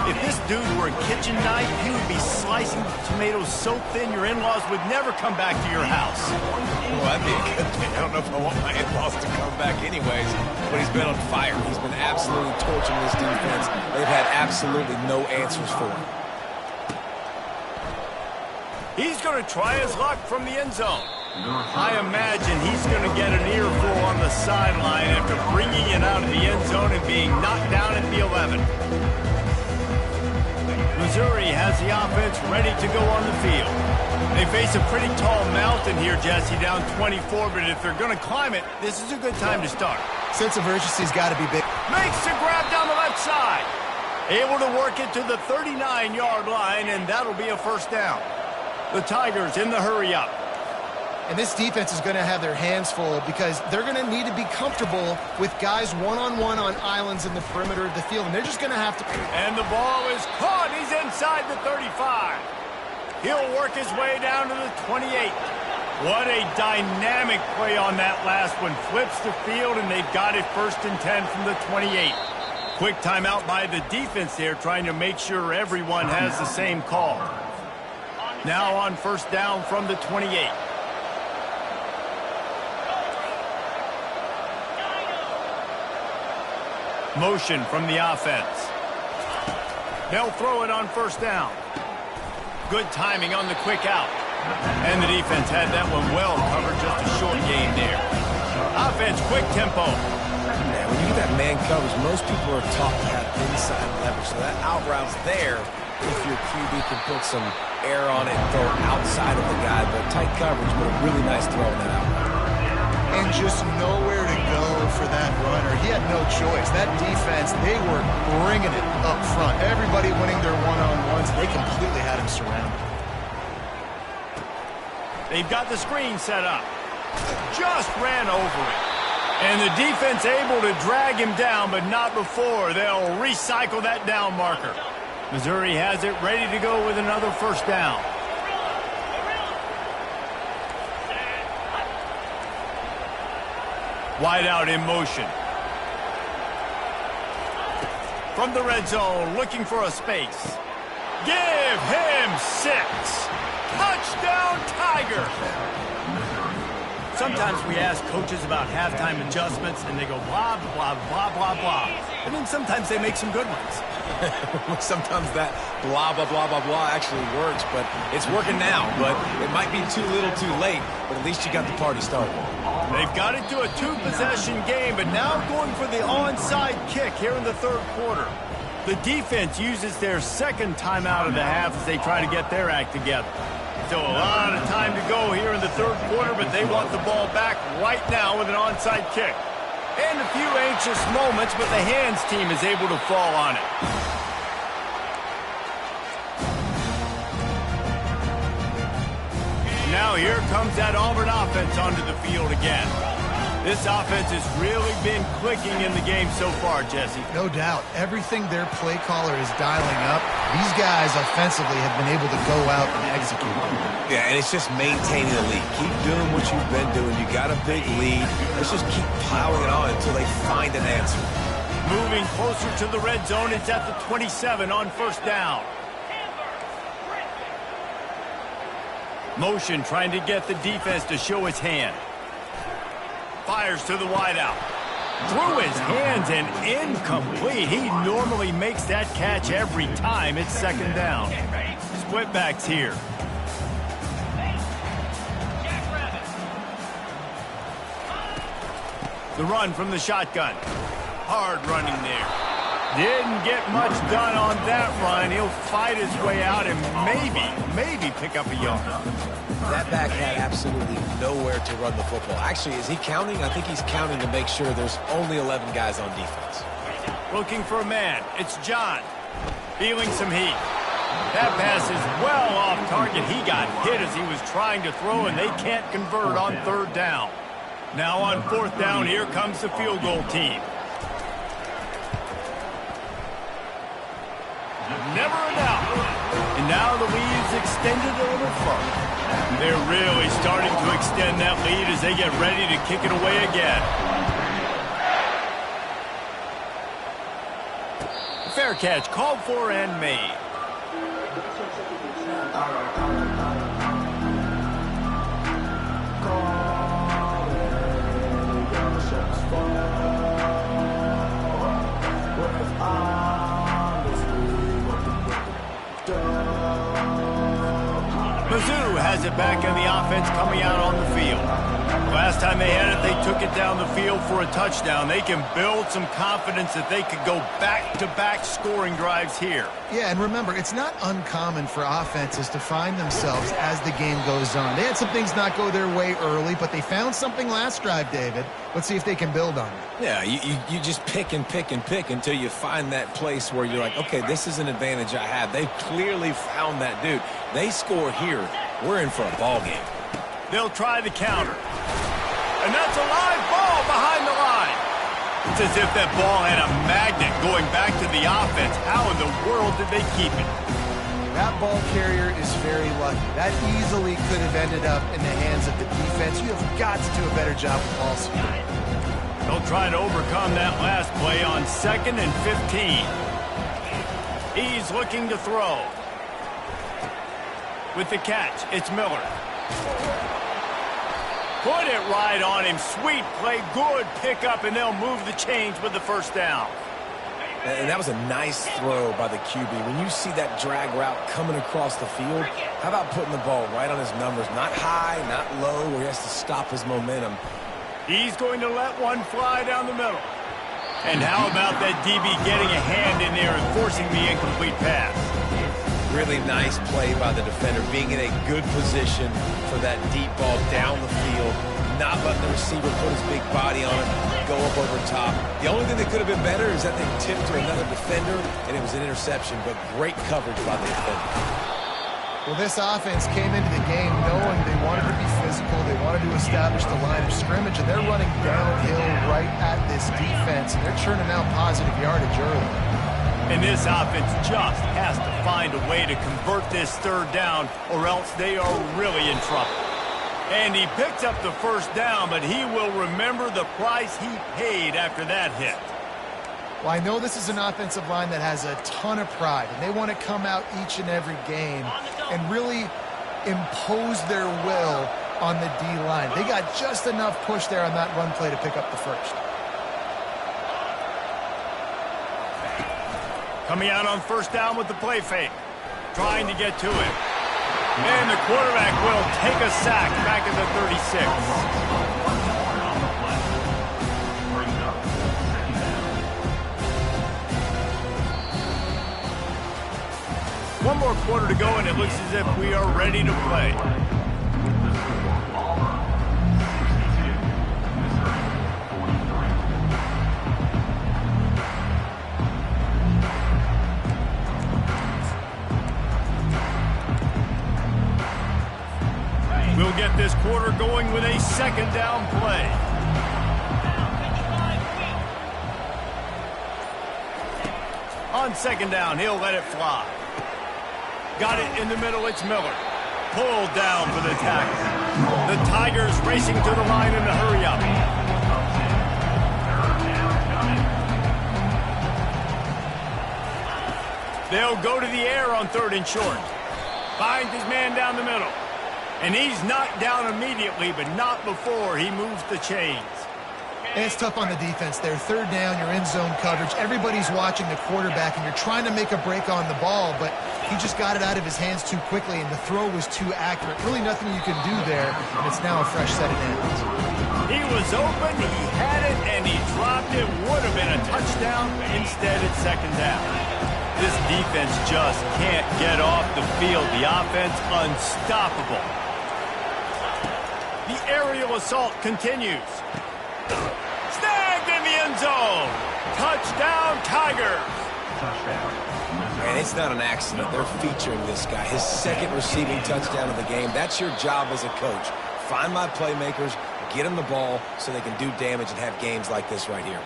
If this dude were a kitchen knife, he would be slicing tomatoes so thin your in-laws would never come back to your house. Well, that'd be a good thing. I don't know if I want my in-laws to come back anyways, but he's been on fire. He's been absolutely torching this defense. They've had absolutely no answers for him. He's going to try his luck from the end zone. I imagine he's going to get an earful on the sideline after bringing it out of the end zone and being knocked down at the 11. Missouri has the offense ready to go on the field. They face a pretty tall mountain here, Jesse, down 24, but if they're going to climb it, this is a good time to start. Sense of urgency's got to be big. Makes the grab down the left side. Able to work it to the 39-yard line, and that'll be a first down. The Tigers in the hurry-up. And this defense is going to have their hands full because they're going to need to be comfortable with guys one-on-one on islands in the perimeter of the field, and they're just going to have to... And the ball is caught. He's inside the 35. He'll work his way down to the 28. What a dynamic play on that last one. Flips the field, and they've got it 1st and 10 from the 28. Quick timeout by the defense there, trying to make sure everyone has the same call. Now on first down from the 28. Motion from the offense. They'll throw it on first down. Good timing on the quick out. And the defense had that one well covered, just a short game there. Offense, quick tempo. Yeah, when you get that man coverage, most people are taught to have inside leverage. So that out route's there if your QB can put some air on it and throw it outside of the guy. But tight coverage, but a really nice throw in that out route. And just nowhere to go for that runner. He had no choice. That defense, they were bringing it up front. Everybody winning their one-on-ones. They completely had him surrounded. They've got the screen set up. Just ran over it. And the defense able to drag him down, but not before. They'll recycle that down marker. Missouri has it ready to go with another first down. Wide out in motion. From the red zone, looking for a space. Give him 6. Touchdown, Tigers. Sometimes we ask coaches about halftime adjustments, and they go blah, blah, blah, blah, blah. And then sometimes they make some good ones. Sometimes that blah, blah, blah, blah, blah actually works, but it's working now. But it might be too little too late, but at least you got the party started. They've got it to a two-possession game, but now going for the onside kick here in the third quarter. The defense uses their second timeout of the half as they try to get their act together. Still a lot of time to go here in the third quarter, but they want the ball back right now with an onside kick. And a few anxious moments, but the hands team is able to fall on it. Now here comes that Auburn offense onto the field again. This offense has really been clicking in the game so far, Jesse. No doubt. Everything their play caller is dialing up, these guys offensively have been able to go out and execute. Yeah, and it's just maintaining the lead. Keep doing what you've been doing. You got a big lead. Let's just keep piling it on until they find an answer. Moving closer to the red zone, it's at the 27 on first down. Motion trying to get the defense to show his hand. Fires to the wideout. Through his hands and incomplete. He normally makes that catch every time. It's second down. Split backs here. The run from the shotgun. Hard running there. Didn't get much done on that run. He'll fight his way out and maybe pick up a yard. That back had absolutely nowhere to run the football. Actually, is he counting? I think he's counting to make sure there's only 11 guys on defense. Looking for a man. It's John. Feeling some heat. That pass is well off target. He got hit as he was trying to throw, and they can't convert on third down. Now on fourth down, here comes the field goal team. Never a doubt. And now the lead's extended a little further. They're really starting to extend that lead as they get ready to kick it away again. Fair catch called for and made. Mizzou has it back in the offense coming out on the field. Last time they had it, they took it down the field for a touchdown. They can build some confidence that they could go back-to-back scoring drives here. Yeah, and remember, it's not uncommon for offenses to find themselves as the game goes on. They had some things not go their way early, but they found something last drive, David. Let's see if they can build on it. Yeah, you just pick and pick and pick until you find that place where you're like, okay, this is an advantage I have. They've clearly found that dude. They score here, we're in for a ball game. They'll try the counter. And that's a live ball behind the line. It's as if that ball had a magnet going back to the offense. How in the world did they keep it? That ball carrier is very lucky. That easily could have ended up in the hands of the defense. You have got to do a better job with ball security. They'll try to overcome that last play on 2nd and 15. He's looking to throw. With the catch, it's Miller. Put it right on him. Sweet play, good pickup, and they'll move the chains with the first down. And that was a nice throw by the QB. When you see that drag route coming across the field, how about putting the ball right on his numbers? Not high, not low, where he has to stop his momentum. He's going to let one fly down the middle. And how about that DB getting a hand in there and forcing the incomplete pass? Really nice play by the defender, being in a good position for that deep ball down the field, not letting the receiver put his big body on it, go up over top. The only thing that could have been better is that they tipped to another defender, and it was an interception, but great coverage by the defender. Well, this offense came into the game knowing they wanted to be physical, they wanted to establish the line of scrimmage, and they're running downhill right at this defense, and they're churning out positive yardage early. And this offense just has to find a way to convert this third down, or else they are really in trouble. And he picks up the first down, but he will remember the price he paid after that hit. Well, I know this is an offensive line that has a ton of pride, and they want to come out each and every game and really impose their will on the D-line. They got just enough push there on that run play to pick up the first. Coming out on first down with the play fake. Trying to get to it. And the quarterback will take a sack back at the 36. One more quarter to go, and it looks as if we are ready to play. We'll get this quarter going with a second down play. On second down, he'll let it fly. Got it in the middle, it's Miller. Pulled down for the tackle. The Tigers racing to the line in a hurry up. They'll go to the air on 3rd and short. Finds his man down the middle. And he's knocked down immediately, but not before he moves the chains. And it's tough on the defense there. 3rd down, you're in zone coverage. Everybody's watching the quarterback, and you're trying to make a break on the ball, but he just got it out of his hands too quickly, and the throw was too accurate. Really nothing you can do there, and it's now a fresh set of downs. He was open, he had it, and he dropped it. Would have been a touchdown. Instead, it's second down. This defense just can't get off the field. The offense unstoppable. The aerial assault continues. Snagged in the end zone. Touchdown, Tigers. And it's not an accident. They're featuring this guy. His 2nd receiving touchdown of the game. That's your job as a coach. Find my playmakers, get them the ball so they can do damage and have games like this right here.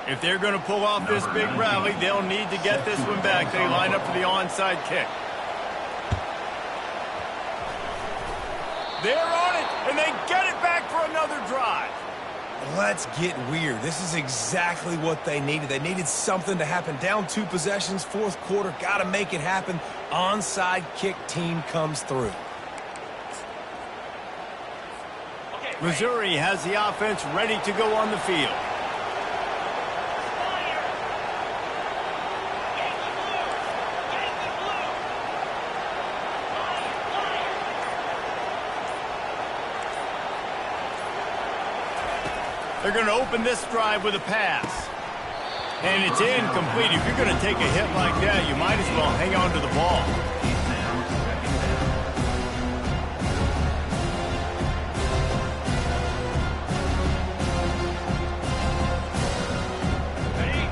If they're going to pull off this big rally, they'll need to get this one back. They line up for the onside kick. They're on it, and they get it back for another drive. Let's get weird. This is exactly what they needed. They needed something to happen. Down 2 possessions, 4th quarter. Got to make it happen. Onside kick team comes through. Missouri has the offense ready to go on the field. They're going to open this drive with a pass. And it's incomplete. If you're going to take a hit like that, you might as well hang on to the ball.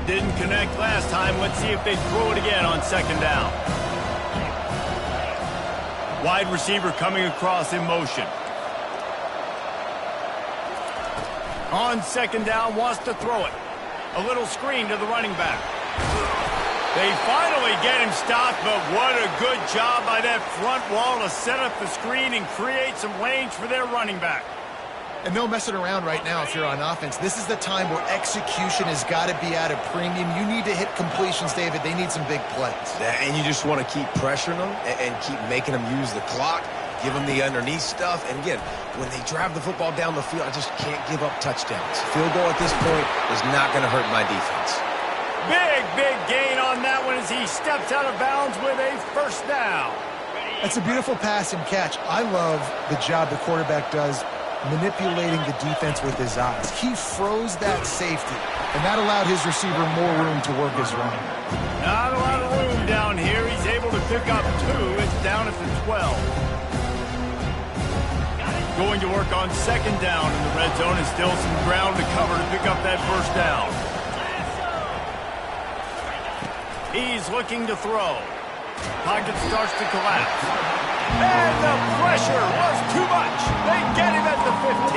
Didn't connect last time. Let's see if they throw it again on second down. Wide receiver coming across in motion. On second down, wants to throw it. A little screen to the running back. They finally get him stopped, but what a good job by that front wall to set up the screen and create some lanes for their running back. And no messing around right now if you're on offense. This is the time where execution has got to be at a premium. You need to hit completions, David. They need some big plays. And you just want to keep pressuring them and keep making them use the clock. Give them the underneath stuff. And again, when they drive the football down the field, I just can't give up touchdowns. Field goal at this point is not going to hurt my defense. Big gain on that one as he steps out of bounds with a first down. That's a beautiful pass and catch. I love the job the quarterback does manipulating the defense with his eyes. He froze that safety, and that allowed his receiver more room to work his run. Not a lot of room down here. He's able to pick up 2. It's down at the 12. Going to work on second down in the red zone, and still some ground to cover to pick up that first down. He's looking to throw. Pocket starts to collapse. And the pressure was too much. They get him at the 15.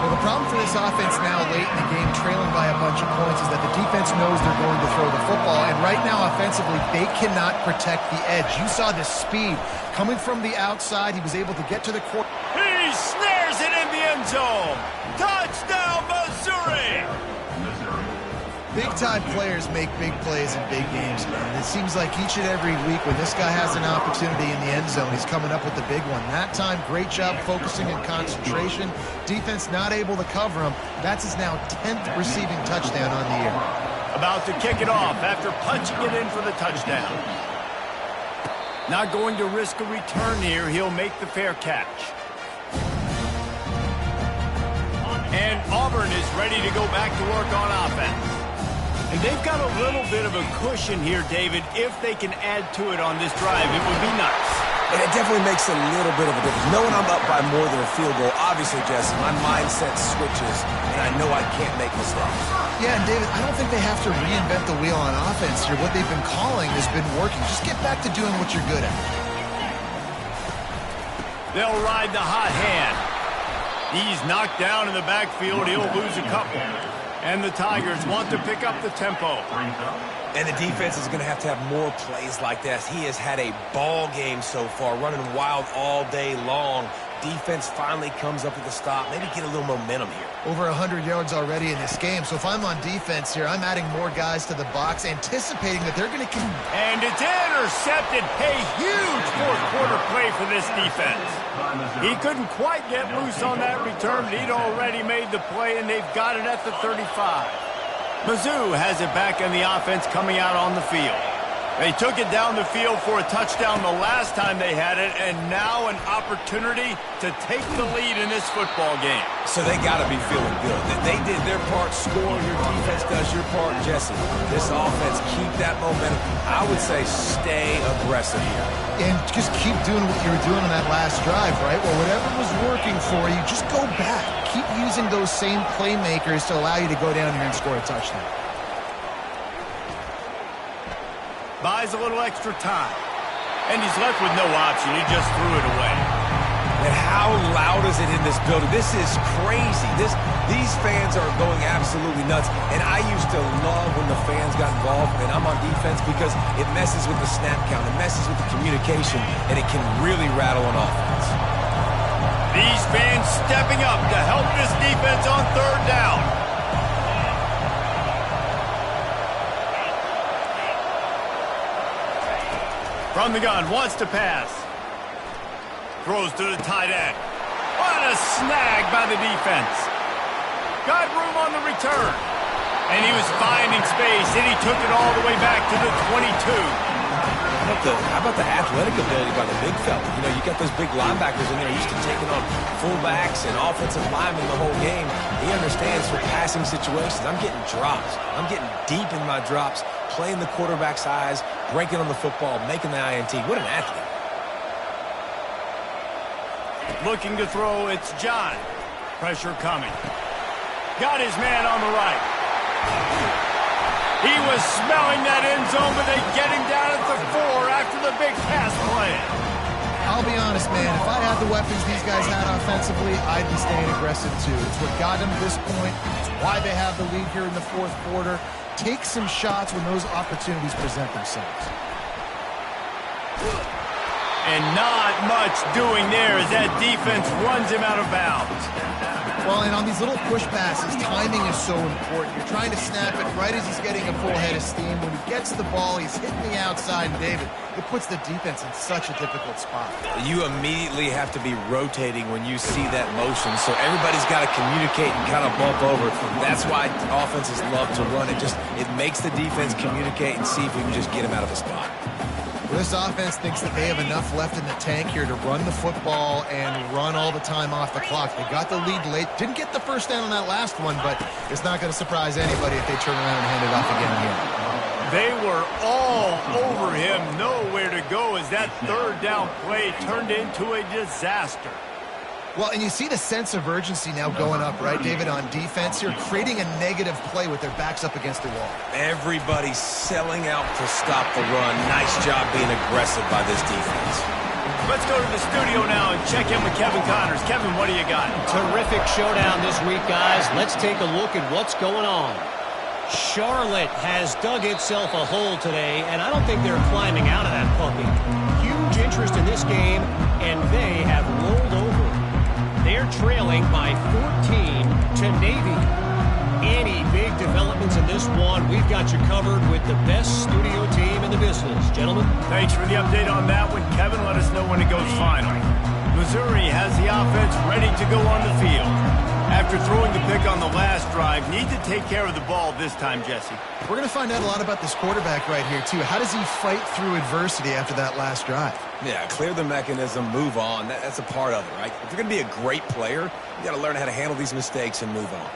Well, the problem for this offense now late in the game, trailing by a bunch of points, is that the defense knows they're going to throw the football. And right now, offensively, they cannot protect the edge. You saw the speed coming from the outside. He was able to get to the court. He snares it in the end zone. Touchdown, Missouri. Big-time players make big plays in big games, man. It seems like each and every week when this guy has an opportunity in the end zone, he's coming up with the big one. That time, great job focusing and concentration. Defense not able to cover him. That's his now 10th receiving touchdown on the year. About to kick it off after punching it in for the touchdown. Not going to risk a return here. He'll make the fair catch. And Auburn is ready to go back to work on offense. And they've got a little bit of a cushion here, David. If they can add to it on this drive, it would be nice. And it definitely makes a little bit of a difference. Knowing I'm up by more than a field goal, obviously, Jesse, my mindset switches, and I know I can't make mistakes. Yeah, and David, I don't think they have to reinvent the wheel on offense here. What they've been calling has been working. Just get back to doing what you're good at. They'll ride the hot hand. He's knocked down in the backfield. He'll lose a couple. And the Tigers want to pick up the tempo. And the defense is going to have more plays like this. He has had a ball game so far, running wild all day long. Defense finally comes up with a stop. Maybe get a little momentum here. Over 100 yards already in this game. So if I'm on defense here, I'm adding more guys to the box, anticipating that they're going to... And it's intercepted. A huge fourth-quarter play for this defense. He couldn't quite get loose on that return, but he'd already made the play, and they've got it at the 35. Mizzou has it back in the offense coming out on the field. They took it down the field for a touchdown the last time they had it, and now an opportunity to take the lead in this football game. So they got to be feeling good. That they did their part, score, your defense does your part, Jesse. This offense, keep that momentum. I would say stay aggressive here. And just keep doing what you were doing on that last drive, right? Well, whatever was working for you, just go back. Keep using those same playmakers to allow you to go down here and score a touchdown. Buys a little extra time. And he's left with no option. He just threw it away. And how loud is it in this building? This is crazy. These fans are going absolutely nuts. And I used to love when the fans got involved, and I'm on defense, because it messes with the snap count. It messes with the communication, and it can really rattle an offense. These fans stepping up to help this defense on third down. From the gun, wants to pass. Throws to the tight end. What a snag by the defense. Got room on the return. And he was finding space, and he took it all the way back to the 22. How about the athletic ability by the big fella? You know, you got those big linebackers in there used to taking on fullbacks and offensive linemen the whole game. He understands for passing situations. I'm getting drops. I'm getting deep in my drops, playing the quarterback's eyes, breaking on the football, making the INT. What an athlete. Looking to throw, it's John. Pressure coming. Got his man on the right. He was smelling that end zone, but they get him down at the 4 after the big pass play. I'll be honest, man. If I had the weapons these guys had offensively, I'd be staying aggressive too. It's what got them to this point. It's why they have the lead here in the fourth quarter. Take some shots when those opportunities present themselves. And not much doing there as that defense runs him out of bounds. Well, and on these little push passes, timing is so important. You're trying to snap it right as he's getting a full head of steam. When he gets the ball, he's hitting the outside, and David, it puts the defense in such a difficult spot. You immediately have to be rotating when you see that motion, so everybody's got to communicate and kind of bump over. That's why offenses love to run it. It makes the defense communicate and see if we can just get him out of a spot. Well, this offense thinks that they have enough left in the tank here to run the football and run all the time off the clock. They got the lead late. Didn't get the first down on that last one, but it's not going to surprise anybody if they turn around and hand it off again here. They were all over him, nowhere to go as that third down play turned into a disaster. Well, and you see the sense of urgency now going up, right, David, on defense here, creating a negative play with their backs up against the wall. Everybody's selling out to stop the run. Nice job being aggressive by this defense. Let's go to the studio now and check in with Kevin Connors. Kevin, what do you got? Terrific showdown this week, guys. Let's take a look at what's going on. Charlotte has dug itself a hole today, and I don't think they're climbing out of that puppy. Huge interest in this game, and they have rolled over. They're trailing by 14 to Navy. Any big development announcements in this one. We've got you covered with the best studio team in the business. Gentlemen. Thanks for the update on that one. Kevin, let us know when it goes final. Missouri has the offense ready to go on the field. After throwing the pick on the last drive, need to take care of the ball this time, Jesse. We're going to find out a lot about this quarterback right here, too. How does he fight through adversity after that last drive? Yeah, clear the mechanism, move on. That's a part of it, right? If you're going to be a great player, you got to learn how to handle these mistakes and move on.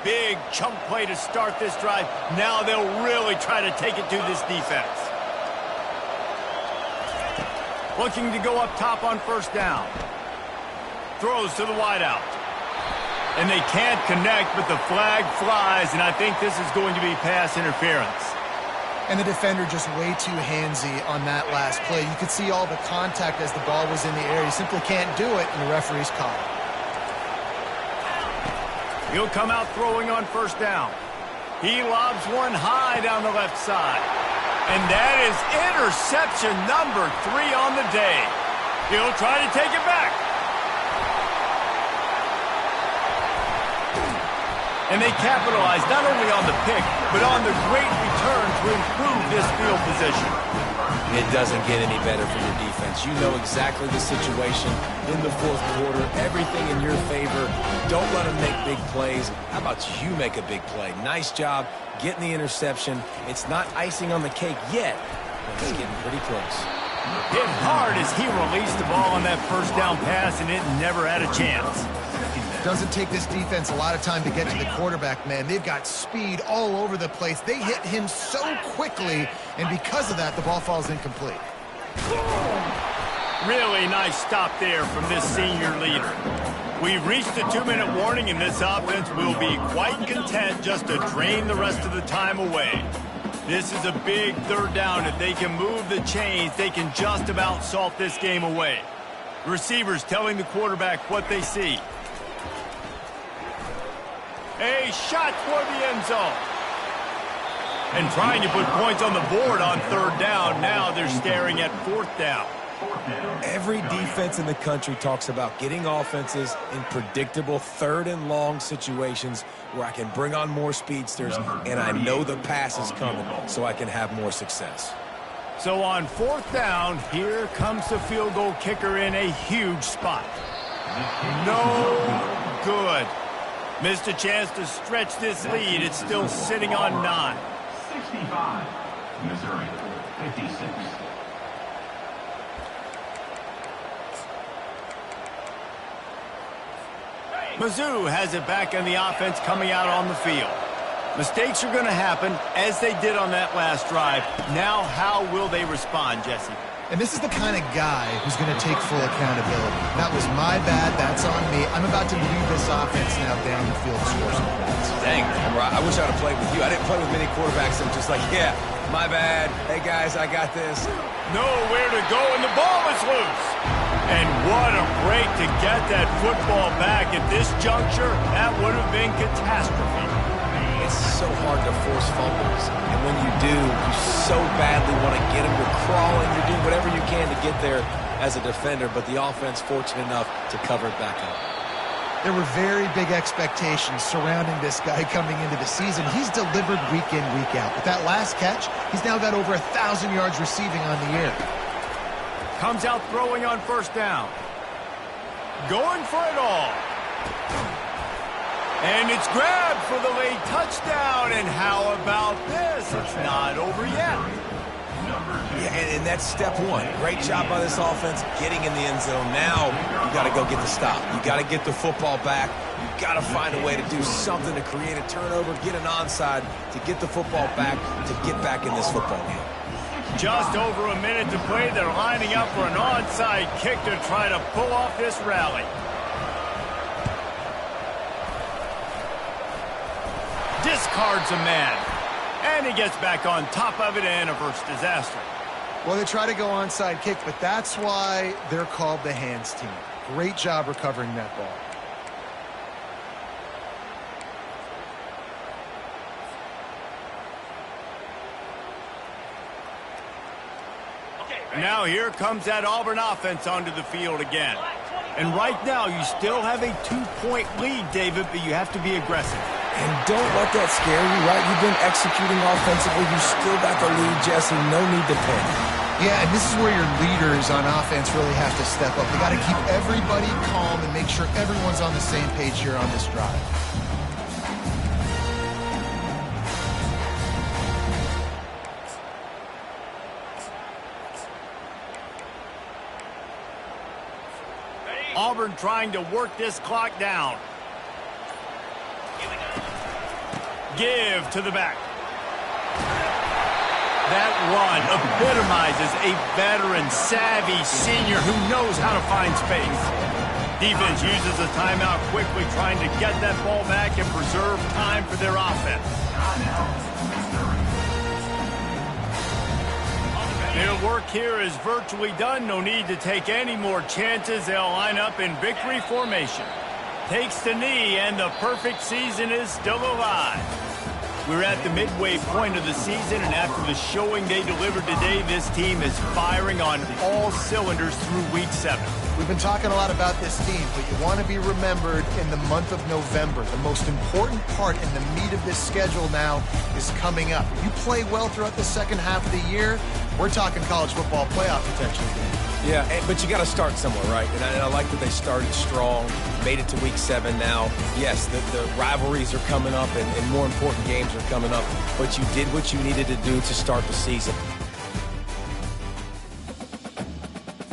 Big chunk play to start this drive. Now they'll really try to take it to this defense. Looking to go up top on first down. Throws to the wideout. And they can't connect, but the flag flies, and I think this is going to be pass interference. And the defender just way too handsy on that last play. You could see all the contact as the ball was in the air. He simply can't do it, and the referee's caught it. He'll come out throwing on first down. He lobs one high down the left side. And that is interception number 3 on the day. He'll try to take it back. And they capitalize not only on the pick, but on the great return to improve this field position. It doesn't get any better for your defense. You know exactly the situation in the fourth quarter. Everything in your favor. Don't let them make big plays. How about you make a big play? Nice job getting the interception. It's not icing on the cake yet, but it's getting pretty close. Hit hard as he released the ball on that first down pass, and it never had a chance. Doesn't take this defense a lot of time to get to the quarterback, man. They've got speed all over the place. They hit him so quickly, and because of that, the ball falls incomplete. Really nice stop there from this senior leader. We've reached the 2-minute warning, and this offense will be quite content just to drain the rest of the time away. This is a big third down. If they can move the chains, they can just about salt this game away. Receivers telling the quarterback what they see. A shot toward the end zone. And trying to put points on the board on third down. Now they're staring at fourth down. Every defense in the country talks about getting offenses in predictable third and long situations where I can bring on more speedsters and I know the pass is coming so I can have more success. So on fourth down, here comes the field goal kicker in a huge spot. No good. Missed a chance to stretch this lead. It's still sitting on 9. 65. Missouri, 56. Mizzou has it back on the offense coming out on the field. Mistakes are going to happen, as they did on that last drive. Now, how will they respond, Jesse? And this is the kind of guy who's going to take full accountability. That was my bad. That's on me. I'm about to lead this offense now down the field to score some points. Dang, I wish I'd have played with you. I didn't play with many quarterbacks that were just like, yeah, my bad. Hey, guys, I got this. Nowhere to go, and the ball is loose. And what a break to get that football back at this juncture. That would have been catastrophe. It's so hard to force fumbles. And when you do, you so badly want to get them. You're crawling. You're doing whatever you can to get there as a defender. But the offense fortunate enough to cover it back up. There were very big expectations surrounding this guy coming into the season. He's delivered week in, week out. With that last catch, he's now got over 1,000 yards receiving on the year. Comes out throwing on first down. Going for it all. And it's grabbed for the late touchdown. And how about this? It's not over yet. Yeah, and that's step one. Great job by this offense getting in the end zone. Now you got to go get the stop. You got to get the football back. You got to find a way to do something to create a turnover, get an onside, to get the football back, to get back in this football game. Just over a minute to play. They're lining up for an onside kick to try to pull off this rally. Discards a man. And he gets back on top of it and averts disaster. Well, they try to go onside kick, but that's why they're called the hands team. Great job recovering that ball. Now here comes that Auburn offense onto the field again. And right now, you still have a 2-point lead, David, but you have to be aggressive. And don't let that scare you, right? You've been executing offensively. You still got the lead, Jesse. No need to panic. Yeah, and this is where your leaders on offense really have to step up. They got to keep everybody calm and make sure everyone's on the same page here on this drive. Auburn trying to work this clock down. Give to the back. That run epitomizes a veteran, savvy senior who knows how to find space. Defense uses a timeout quickly, trying to get that ball back and preserve time for their offense. Their work here is virtually done. No need to take any more chances. They'll line up in victory formation. Takes the knee, and the perfect season is still alive. We're at the midway point of the season, and after the showing they delivered today, this team is firing on all cylinders through Week 7. We've been talking a lot about this team, but you want to be remembered in the month of November. The most important part in the meat of this schedule now is coming up. If you play well throughout the second half of the year, we're talking college football playoff potential. Yeah, but you got to start somewhere, right? And I like that they started strong, made it to Week 7 now. Yes, the rivalries are coming up, and more important games are coming up, but you did what you needed to do to start the season.